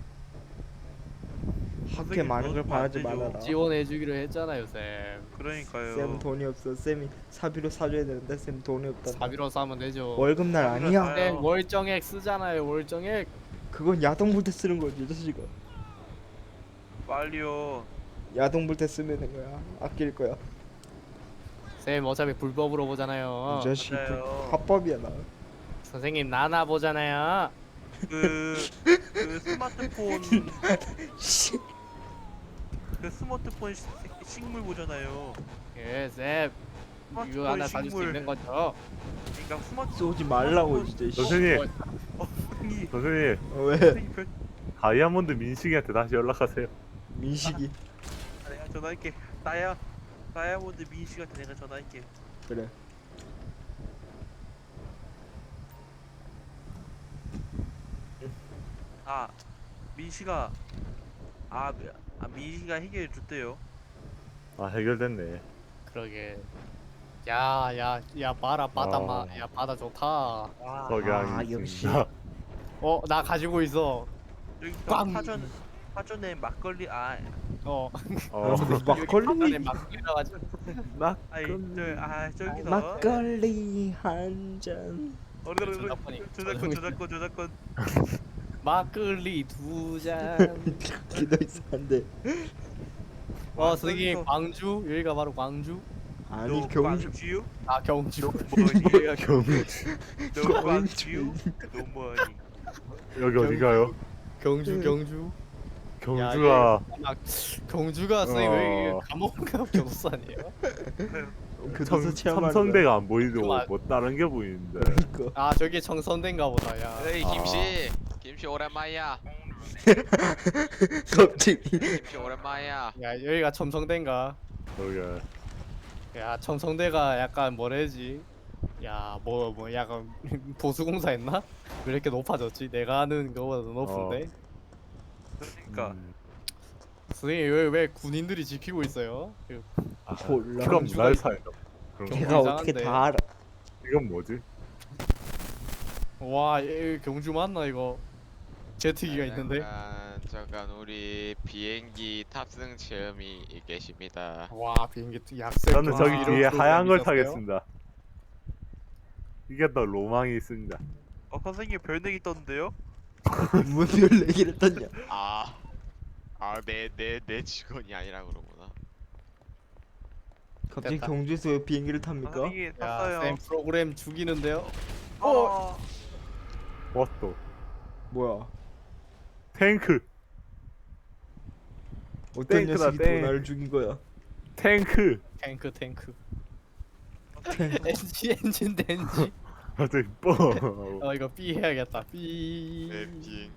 학교에 선생님 많은 걸 돈 바라지 없으면 안 되죠. 말아라. 지원해주기로 했잖아요 쌤. 그러니까요. 쌤 돈이 없어. 쌤이 사비로 사줘야 되는데 쌤 돈이 없단다. 사비로 사면 되죠. 월급날 아니야. 사비로 쌤 월정액 쓰잖아요 월정액. 그건 야동 볼 때 쓰는 거지, 이 자식아. 빨리요. 야동 볼 때 쓰면 되는 거야. 아낄 거야. 쌤 어차피 불법으로 보잖아요. 이 자식 맞아요. 합법이야 나. 선생님 나나 보잖아요. 그 스마트폰 씨. 그 스마트폰 식물 보잖아요. 예 쌤. 이거 하나 사줄 수 있는 거죠? 그러니까 스마트 쏘지 말라고 진짜. 씨. 선생님, 선생님 선생님, 왜? 선생님 별 다이아몬드 민식이한테 다시 연락하세요. 민식이. 내가 전화할게. 다이아몬드 민씨한테 내가 전화할게. 그래. 아 민씨가 민씨가 해결해 줬대요. 아 해결됐네. 그러게. 야 봐라 바다 아. 야 바다 좋다. 와 석양이 역시. 있습니다. 나 가지고 있어. 여기 빵! 파전에 막걸리 어. 어, 막걸리. 막걸리라 가지고. 저기서 막걸리 한 잔. 저작권 막걸리 2잔. 기도 이상한데. 선생님 광주 여기가 바로 광주. 아니 너 경주. 광주요? 아 경주. 뭐니? 경주. 너 광주요? 너 뭐니? 여기 어디가요? 경주. 경주가 경주가 선생님 왜 어. 감옥가 경수 아니에요? 교도소 체험하는 삼성대가 안 보이고 그만. 뭐 다른 게 보이는데. 거. 아 저기 청선대인가 보다 야. 에이 아. 김씨 오랜만이야. 갑자기. 김씨 오랜만이야. 야 여기가 첨성대인가? 여기 야 첨성대가 약간 뭐래지? 야 뭐 약간 보수공사 했나? 왜 이렇게 높아졌지? 내가 아는 거보다 더 높은데? 그러니까 선생님 왜 군인들이 지키고 있어요? 몰라. 그럼 날 사야. 그럼 걔가 어떻게 이상한데. 다 알아? 이건 뭐지? 와 경주 맞나 이거? 제트기가 있는데? 잠깐 우리 비행기 탑승 체험이 계십니다. 와 비행기 약세. 저는 저기 아, 뒤에 이런 하얀 걸 프로그램이 있었어요? 타겠습니다. 이게 더 로망이 있습니다. 선생님 별내기 떴는데요? 무슨 얘기를 했더냐? 내 직원이 아니라 그러구나. 갑자기 됐다. 경주에서 왜 비행기를 탑니까? 선생님 야, 탔어요. 쌤 프로그램 죽이는데요? 또 뭐야? 탱크. 어떤 탱크다, 녀석이 또 탱크. 나를 죽인 거야? 탱크. 탱크. 엔진. 갑자기 뻥. 이거 B 해야겠다. B. 내 비행기.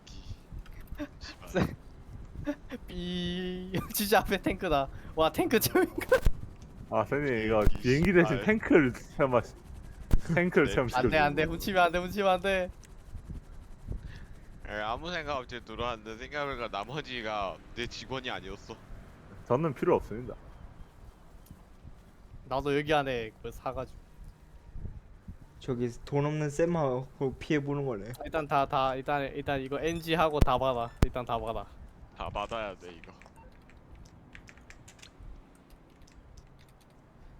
B. 진짜 앞에 탱크다. 와 탱크 체험인가? 아 선생님 이거 비행기 대신 아, 탱크를 체험하시. 탱크를 네, 체험시켜. 안돼 안돼 훔치면 안돼 훔치면 안돼. 에, 아무 생각 없이 들어왔는데 생각해보니까 나머지가 내 직원이 아니었어. 저는 필요 없습니다. 나도 여기 안에 그 사가지고 저기 돈 없는 쌤만 피해 보는 거네. 일단 다 일단 이거 NG 하고 다 받아. 일단 다 받아. 다 받아야 돼 이거.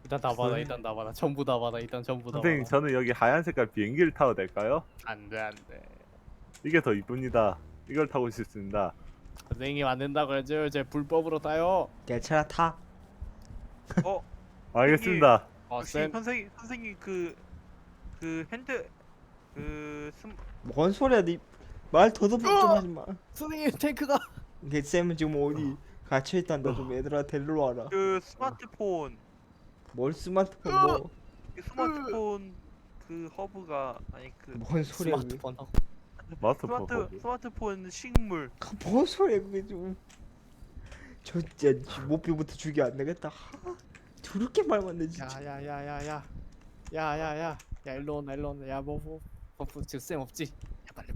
일단 다 받아. 선생님. 일단 다 받아. 전부 다 받아. 일단 전부 다 선생님 받아. 저는 여기 하얀 색깔 비행기를 타도 될까요? 안돼 안돼. 이게 더 이쁩니다. 이걸 타고 싶습니다. 선생님 안 된다고 해줘요. 제 불법으로 따요. 괜찮아 타. 어 알겠습니다. 혹시 쌤. 선생님 그 핸드 그 뭔 소리야 니말 더듬 좀 하지 마. 선생님 탱크가. 이게 쌤은 지금 어디 갇혀 있단다. 좀 얘들아 데리러 와라. 그 스마트폰 뭘 스마트폰 뭐 그 스마트폰 그 허브가 아니 그 뭔 소리야 그게. 스마트폰 하고. 스마트폰 식물 뭔 소리야 그게 좀. 저 진짜 목표부터 죽여 안 되겠다. 더럽게 말만 해 진짜. 야야야야야. 야야야. 야 일로 온나 일로 온나. 야뭐 지금 쌤 없지? 야 빨리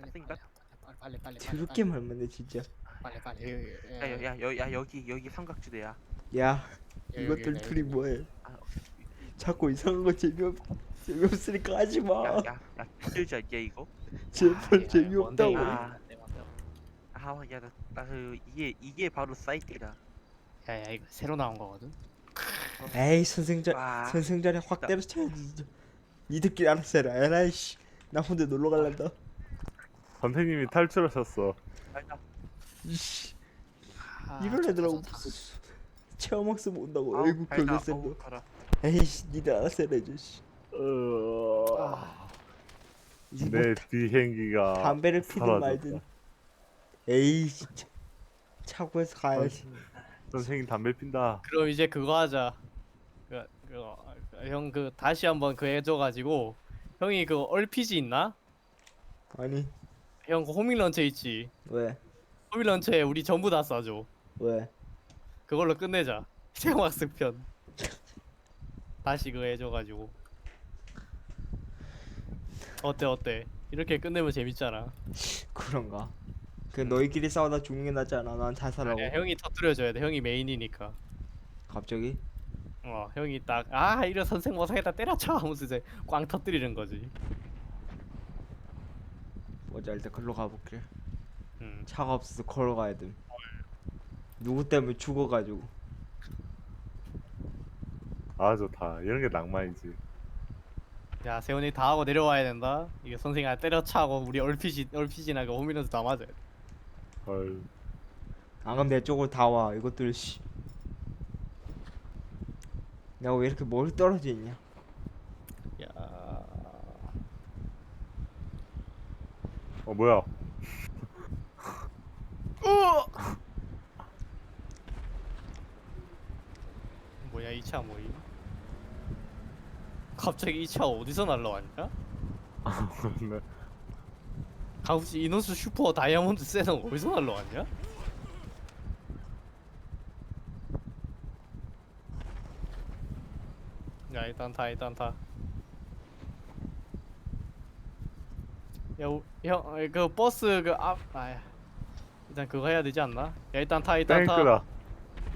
생각 더럽게 말만 해 진짜. 야야야 여기 삼각지대야. 야 이것들 둘이 뭐해? 아, 자꾸 이상한 거 재미없으니까 하지 마. 야야 힘들지 않냐 이거? 제발 재미없다고. 아. 아야나 이게 바로 사이트다. 야야 이거 새로 나온 거거든. 에이 와. 선생 자리 확 때려쳐야지 진짜. 니들끼리 알아서 해라. 에라이씨 나 혼자 놀러 갈란다. 선생님이 탈출하셨어. 알다. 이씨 아, 이런 애들하고 저, 무슨 체험학습 온다고 아우, 외국 달다. 교육생도. 어우, 달아. 에이씨 니들 알아서 해라 씨. 이제 뭐 내 비행기가 담배를 피든 사라졌다. 말든. 에이 진짜 차고에서 가야지. 선생님 담배 핀다. 그럼 이제 그거 하자. 형 그 다시 한번 그 해줘가지고 형이 그 RPG 있나? 아니 형 그 호밍 런처 있지. 왜? 호밍 런처에 우리 전부 다 쏴줘. 왜? 그걸로 끝내자. 체험학습 편. 다시 그거 해줘가지고. 어때? 이렇게 끝내면 재밌잖아. 그런가? 그 너희끼리 싸우다 죽는 게 낫지 않아? 난 자살하고. 아니야, 형이 터뜨려줘야 돼. 형이 메인이니까. 갑자기? 형이 딱 이런 선생 모상에다 때려쳐 하면서 이제 꽝 터뜨리는 거지. 어제 일단 글로 가볼게. 음. 차가 없어서 걸어가야 돼. 누구 때문에 죽어가지고. 아 좋다. 이런 게 낭만이지. 야 세훈이 다 하고 내려와야 된다. 이게 선생이 때려차고 우리 얼피지나 그 호미너스 다 맞아야 돼. 헐. 안 그럼 내 쪽으로 다 와. 이것들 씨. 내가 왜 이렇게 멀리 떨어져 있냐? 야. 뭐야? 뭐야 이 차 뭐임? 갑자기 이 차 어디서 날라왔냐? 네. 가우치 이노스 슈퍼 다이아몬드 세는 어디서 날라왔냐? 야 일단 타. 야형그 버스 아야 일단 그거 해야 되지 않나? 야 일단 타. 땡크다.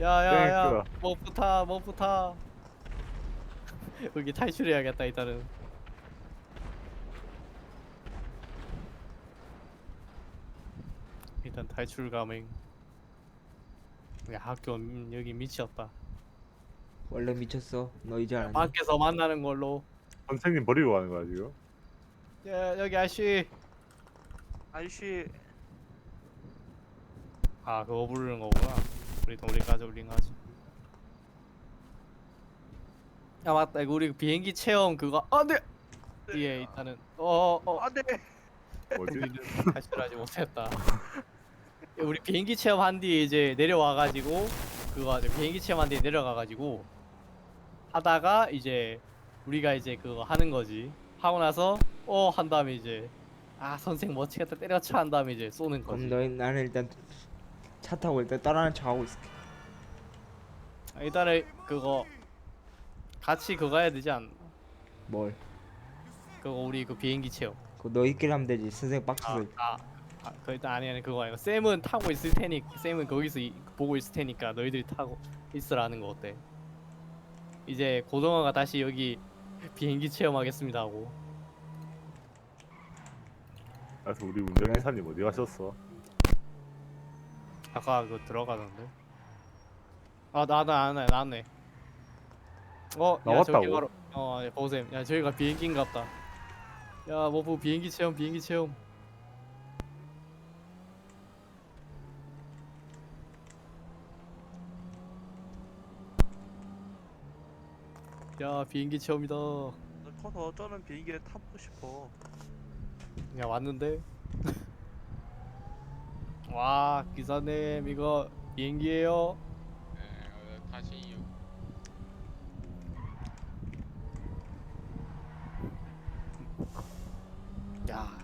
야야야 땡크다. 못 타. 여기 탈출해야겠다 일단은. 일단 탈출 가맹. 야 학교 여기 미쳤다. 원래 미쳤어. 너 이제 알았냐? 밖에서 만나는 걸로. 선생님 버리고 가는 거야 지금? 야 여기 아저씨. 아저씨 그거 부르는 거구나. 우리 가자. 야 맞다 이거 우리 비행기 체험 그거 안돼. 예 일단은 안돼. 뭐지? 우리는 탈출하지 못했다. 우리 비행기 체험한 뒤에 이제 내려와가지고 그거 하자. 비행기 체험한 뒤에 내려가가지고 하다가 이제 우리가 이제 그거 하는 거지. 하고 나서 한 다음에 이제 선생 멋지겠다 때려쳐 한 다음에 이제 쏘는 그럼 거지. 나는 일단 차 타고 일단 따라하는 척 하고 있을게. 일단은 그거 같이 그거 해야 되지 않나? 뭘? 그거 우리 그 비행기 체험. 그거 너희끼리 하면 되지. 선생 빡쳐서. 그 일단 아니 그거 아니고 쌤은 타고 있을 테니까 쌤은 거기서 보고 있을 테니까 너희들이 타고 있으라는 거 어때? 이제 고등어가 다시 여기 비행기 체험하겠습니다 하고. 그래서 우리 운전기사님 어디 가셨어? 아까 그거 들어가던데. 아 나왔네. 야 나왔다고? 저기 바로 예, 보셈. 야 저기가 비행기인갑다. 야 뭐부 비행기 체험. 야 비행기 체험이다. 커서 저는 비행기를 타보고 싶어. 야 왔는데. 와 기사님 이거 비행기예요. 다시 야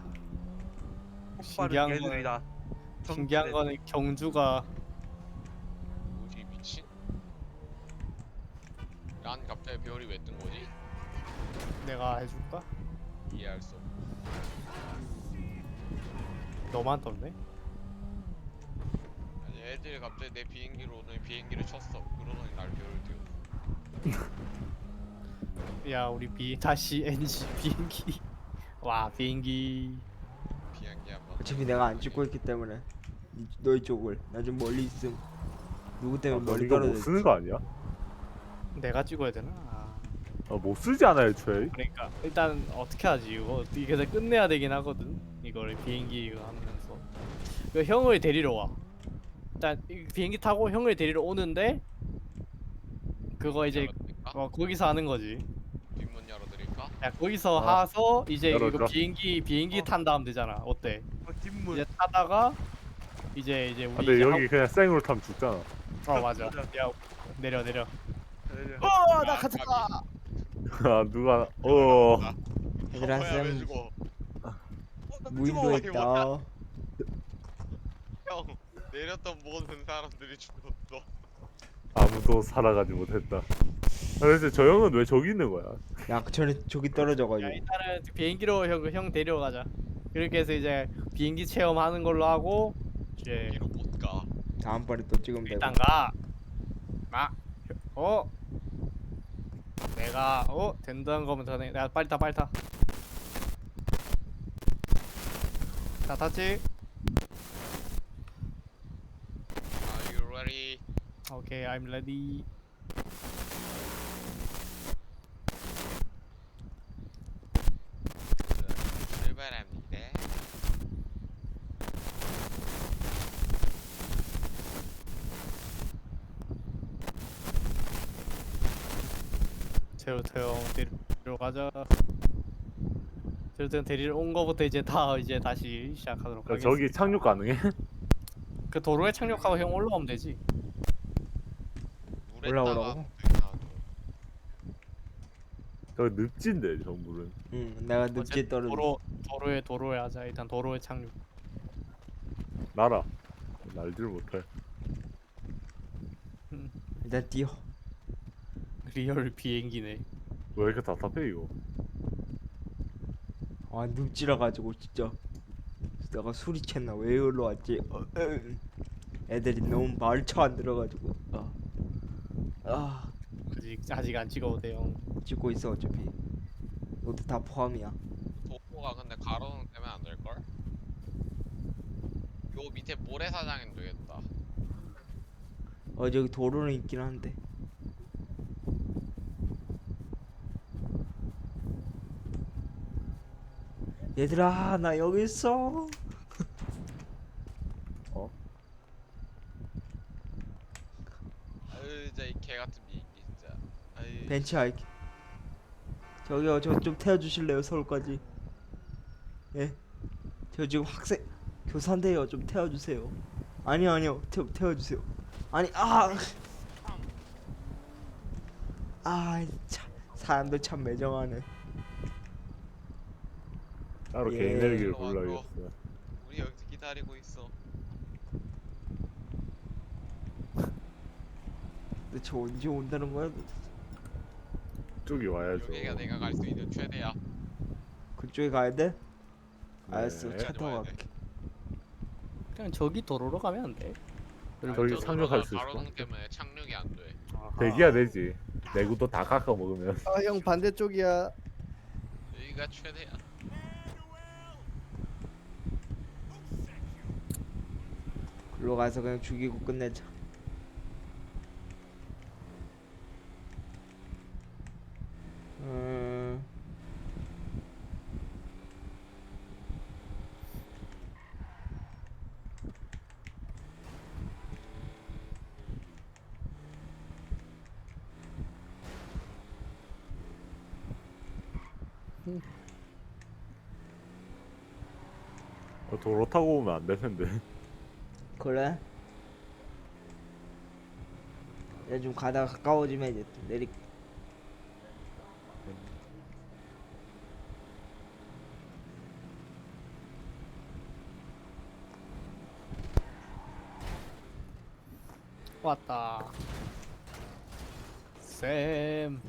폭발은 신기한 개들이다. 신기한 거는 경주가 뭐지 미친? 난 갑자기 별이 왜 뜬 거지? 내가 해줄까? 이해할 수 없어. 너만 떴네. 아니 애들이 갑자기 내 비행기로 오더니 비행기를 쳤어. 그러더니 날 별을 띄웠어. 야 우리 다시 NG 비행기. 와 비행기. 비행기 한번. 어차피 내가 안 찍고 있기 때문에 너희 쪽을 나 좀 멀리 있음. 누구 때문에 너 멀리 이거 못 떨어져 쓰는 거 아니야? 내가 찍어야 되나? 못 쓰지 않아요, 애초에. 그러니까 일단 어떻게 하지 이거 이게 다 끝내야 되긴 하거든. 이걸 비행기 이거 하면서 그 형을 데리러 와. 일단 이 비행기 타고 형을 데리러 오는데 그거 이제 열어드릴까? 거기서 하는 거지. 뒷문 열어드릴까? 야 거기서 아, 하서 이제 이거 열어줘. 비행기 탄 다음 되잖아. 어때? 뒷문. 이제 타다가 이제 우리 근데 이제 여기 그냥 생으로 타면 죽잖아. 맞아. 야 내려. 내려. 나 갇혔다. 아, 누가, 얘들아 왜 쌤 죽어? 무인도에 있다. 형 내렸던 모든 사람들이 죽었어. 아무도 살아가지 못했다. 그래서 저 형은 왜 저기 있는 거야? 야 전에 저기 야 떨어져가지고. 일단은 비행기로 형 데려가자. 그렇게 해서 이제 비행기 체험하는 걸로 하고 이제 뒤로 못 가. 다음번에 또 찍으면 되고. 일단 가. 내가 된다는 거면 되네. 내가 빨리 타. 다 탔지? Are you ready? 오케이, I'm ready. 자, 출발합니다. 제로트 형 데리러 가자. 제로트 형 데리러 온 거부터 이제 다시 시작하도록 야, 하겠습니다. 저기 착륙 가능해? 그 도로에 착륙하고 형 올라오면 되지. 올라오라고? 저기 늪진데, 저 물은. 응 내가 늪지에 떨어져. 도로에 하자. 일단 도로에 착륙. 날아. 날지를 못해. 일단 뛰어. 리얼 비행기네. 왜 이렇게 답답해, 이거? 아 늪지라 가지고 진짜 내가 술이 챘나 왜 여기로 왔지? 애들이 너무 말차 안 들어가지고. 아직 안 찍어도 돼 형. 찍고 있어 어차피. 너도 다 포함이야. 도로가 근데 가로등 때문에 안 될걸? 요 밑에 모래사장이면 되겠다. 저기 도로는 있긴 한데. 얘들아 나 여기 있어. 아유 진짜 이 개같은 비행기 진짜. 아유. 벤치 하이킹. 저기요 저 좀 태워주실래요 서울까지? 예. 저 지금 학생 교사인데요 좀 태워주세요. 아니요 태워주세요. 아니 참 사람들 참 매정하네. 따로 예. 개인 헬기를 들어와, 불러야겠어. 우리 여기서 기다리고 있어. 근데 저 언제 온다는 거야? 이쪽이 와야죠. 여기가 내가 갈 수 있는 최대야. 그쪽에 가야 돼? 네. 알았어. 차 타고 가져와야 갈게. 그냥 저기 도로로 가면 안 돼? 저기 착륙할 수 있어. 가로등 때문에 착륙이 안 돼. 대기야 되지. 내구도 다 깎아 먹으면. 아 형 반대쪽이야. 여기가 최대야. 글로 가서 그냥 죽이고 끝내자. 음. 도로 타고 오면 안 되는데. 그래? 내가 좀 가다가 가까워지면 이제 또 내릴게. 왔다. 쌤.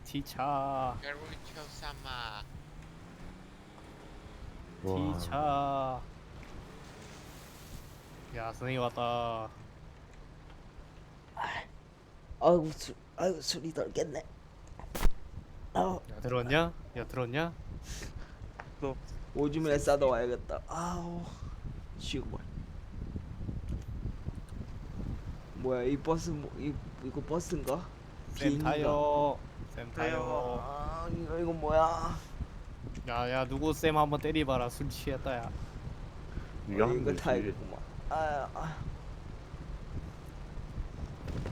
티차. 결국이켜 삼아. 와. 티차. 야, 선생님 왔다. 아이고 술이 덜겠네. 아우 야, 들었냐? 야, 들었냐? 오줌이나 싸다 와야겠다. 아우 쉬고 말. 뭐야 이 버스 이거 버스인가? 쌤 비행기인가? 타요. 쌤 타요. 아 이거 뭐야? 야, 야, 누구 쌤 한번 때리봐라. 술 취했다, 야. 네가 이거 하면 되지. 타야겠구만.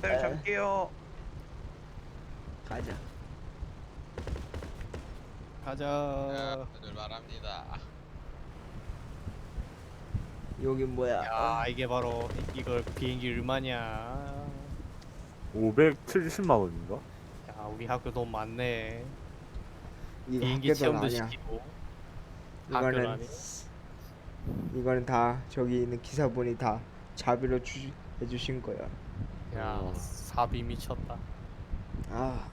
쌤 잡게요. 가자. 가자. 오늘 말합니다. 여긴 뭐야? 야, 이게 바로 이걸 비행기 얼마냐? 570만 원인가? 야, 우리 학교 돈 많네. 이거 비행기 학교도 체험도 아니야. 시키고. 학교도 이거는 아니. 이거는 다 저기 있는 기사분이 다 자비로 해주신 거야. 야, 어. 사비 미쳤다. 아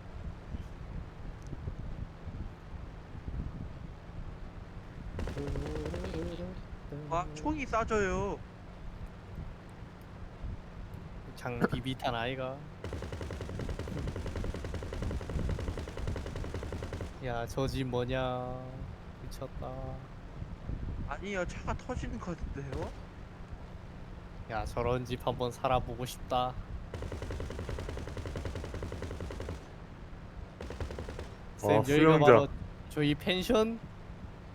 와 총이 쏴줘요. 장 비비탄 아이가. 야, 저 집 뭐냐? 미쳤다. 아니요 차가 터지는 거 같은데요? 야, 저런 집 한번 살아보고 싶다. 쌤, 여기가 수영장. 바로 저희 펜션?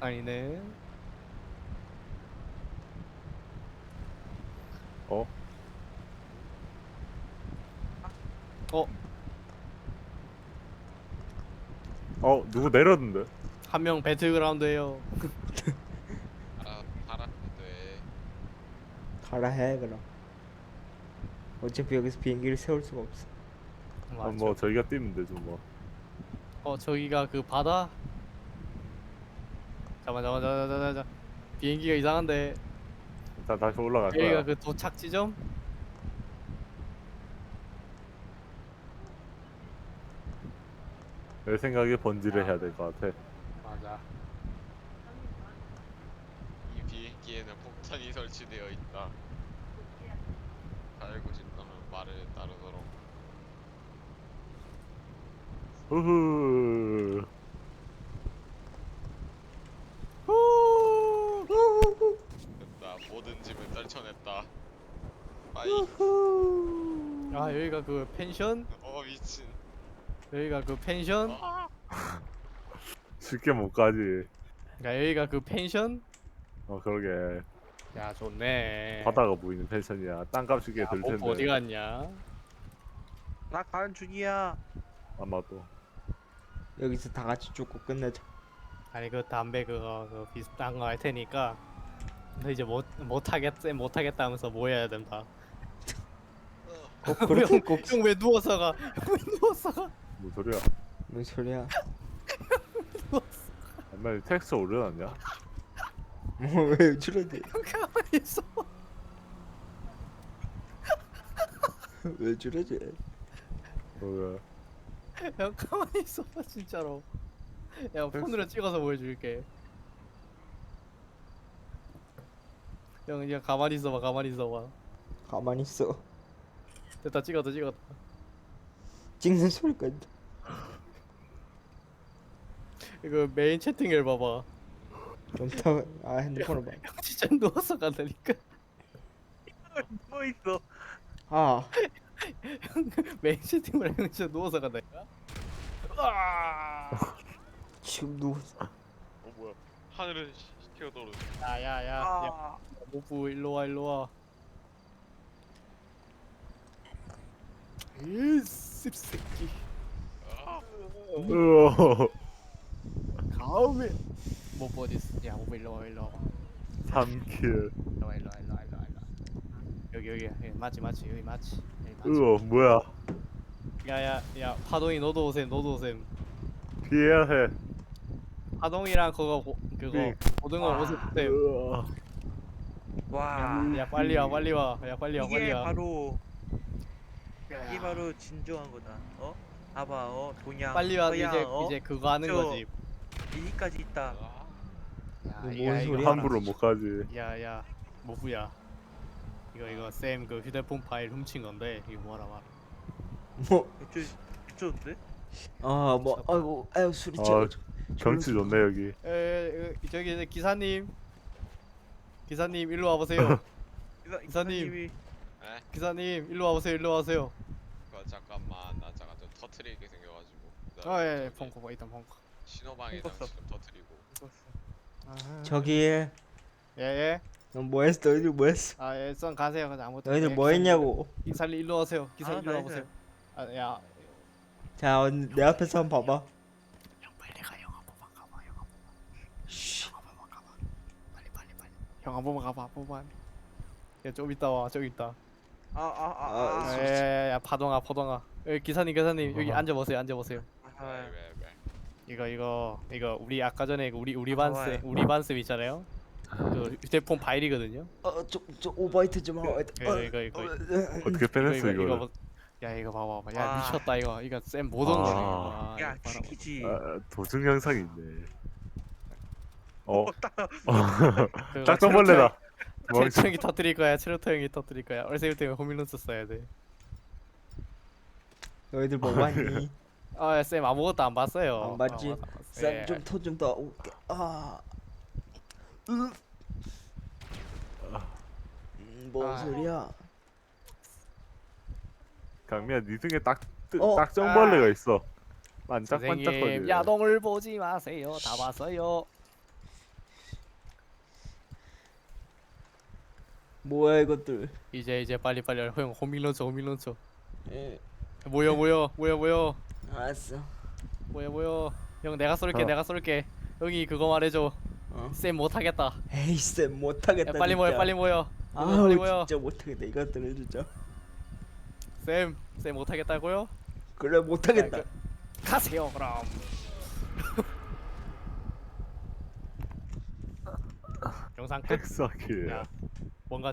아니네. 어? 누구 내렸는데? 한 명 배틀그라운드에요. 알아도 돼. 가라 해 그럼. 어차피 여기서 비행기를 세울 수가 없어. 아, 뭐 저희가 뛰면 되죠 뭐. 저기가 그 바다? 잠깐. 비행기가 이상한데. 일단 다시 올라갈 여기가 거야. 그 도착 지점? 내 생각에 번지를 해야 될 것 같아. 맞아. 이 비행기에는 폭탄이 설치되어 있다. 알고 싶다면 말을 따르도록. 후후. 됐다. 모든 짐을 떨쳐냈다. 빠이. 아, 여기가 그 펜션? 미친. 여기가 그 펜션? 쉽게 못 가지. 야, 여기가 그 펜션? 그러게. 야, 좋네. 바다가 보이는 펜션이야. 땅값이 꽤 야, 들 텐데. 뽀뽀 어디 갔냐? 나 가는 중이야. 아마도. 여기서 다 같이 쫓고 끝내자. 아니, 그 담배 그거 그 비슷한 거 할 테니까. 너 이제 못하겠다 하면서 뭐 해야 된다. 꼭 그렇게 꼭 형 왜 누워서 가? 형 왜 누워서 가? 뭐 소리야? 뭔 소리야? 얼마나 텍스트 올려놨냐? 왜 저러지? 형 가만히 있어. 왜 저러지? 그러게. 형 가만히 있어봐 진짜로. 야 폰으로 찍어서 보여줄게. 형 그냥 가만히 있어봐 가만히 있어봐. 가만히 있어. 됐다 찍었다 찍었다. 찍는 소리까지. 이거 메인 채팅을 봐봐. 연타. 아 핸드폰을 봐. 형 진짜 누워서 간다니까. 뭐 있어? 아 메인 채팅을 형 진짜 누워서 간다니까. 으아! 지금 누웠어. 뭐야? 하늘은 튀어 떨어져. 야야야 아, 모부 일로와 일로와. 이 씹새끼. 으어. 가오메. 모부 어딨어? 야 모부 일로와 일로와. 3킬. 일로와 일로와 일로와 일로와 일로와. 여기 맞지 맞지 여기 맞지. 여기 맞지. 으어 뭐야? 야야야 파동이 너도 오셈 너도 오셈. 피해야 해. 파동이랑 그거 네. 고등어 와. 오셈. 으어. 와. 야 빨리 와 빨리 와. 야 빨리 와 빨리 이게 와. 바로 이게 바로 진정한 거다. 어? 봐봐, 동양, 빨리 와 서양, 이제 그거 하는 저- 거지. 여기까지 있다. 아, 야, 뭔 야, 이거 소리야? 하나. 함부로 못 가지. 야야 모부야. 이거 쌤 그 휴대폰 파일 훔친 건데 이거 뭐하라 말아. 뭐? 미쳤는데? 아뭐 아이고 아유 술이 아, 찌. 경치 좋네 여기. 저기 이제 기사님 일로 와보세요. 기사님. 기사님이 에? 기사님 일로 와보세요 일로 와보세요. 잠깐만 나 잠깐 좀 터트리게 생겨가지고. 아예 저기 펑커 일단 펑커. 신호방해장 펑커 지금 터트리고. 저기 예예. 너 뭐했어? 너희들 뭐했어? 아예 선 가세요. 그냥 아무것도. 너희들 예, 뭐 했냐고? 기사님 일로 와세요. 기사님 아, 일로 나이스. 와보세요. 아야 자 내 앞에서 한번 봐봐. 형 빨리 가. 형 한 번만 가봐. 형 한 번만. 쉿. 형 한 번만 가봐. 빨리. 형 한 번만 가봐. 한 번만. 야 좀 이따 와. 저기 있다. 아, 야 파동아. 여기 기사님 여기 아하. 앉아보세요. 왜? 이거 우리 아까 전에 그 우리 아, 반스 우리 반스 있잖아요. 그 휴대폰 파일이거든요. 저 오바이트 좀 하고. 이거. 어떻게 빼냈어 이거? 뭐- 야 이거 봐봐. 야 와. 미쳤다 이거 쌤 모든 아. 거네. 와, 야, 이거 봐라. 죽이지. 아, 도중 영상이 있네. 어, 그거 짝정벌레다. 체루터 형이 터뜨릴 거야. 체루터 형이 터뜨릴 거야. 얼세부터 형이 호밀런스 써야 돼. 너희들 뭐 봤니? 쌤 아무것도 안 봤어요. 안 봤지? 아무것도 안 봤어요. 예. 쌤좀토좀 더 올게. 뭔 아. 소리야? 강미야, 네 등에 딱 어. 딱정벌레가 있어. 반짝반짝거리네. 선생님 야동을 보지 마세요. 다 봤어요. 뭐야 이것들? 이제 빨리 형 호밀런처. 예, 모여. 알았어. 형 내가 쏠게. 형이 그거 말해줘. 어? 쌤 못하겠다. 에이 쌤 못하겠다. 야, 빨리 모여. 아우 빨리 모여. 진짜 못하겠다. 이것들은 진짜. 쌤 못하겠다고요? 그래 못하겠다. 가세요 그럼. 영상 끝. 헥사킬. 야 뭔가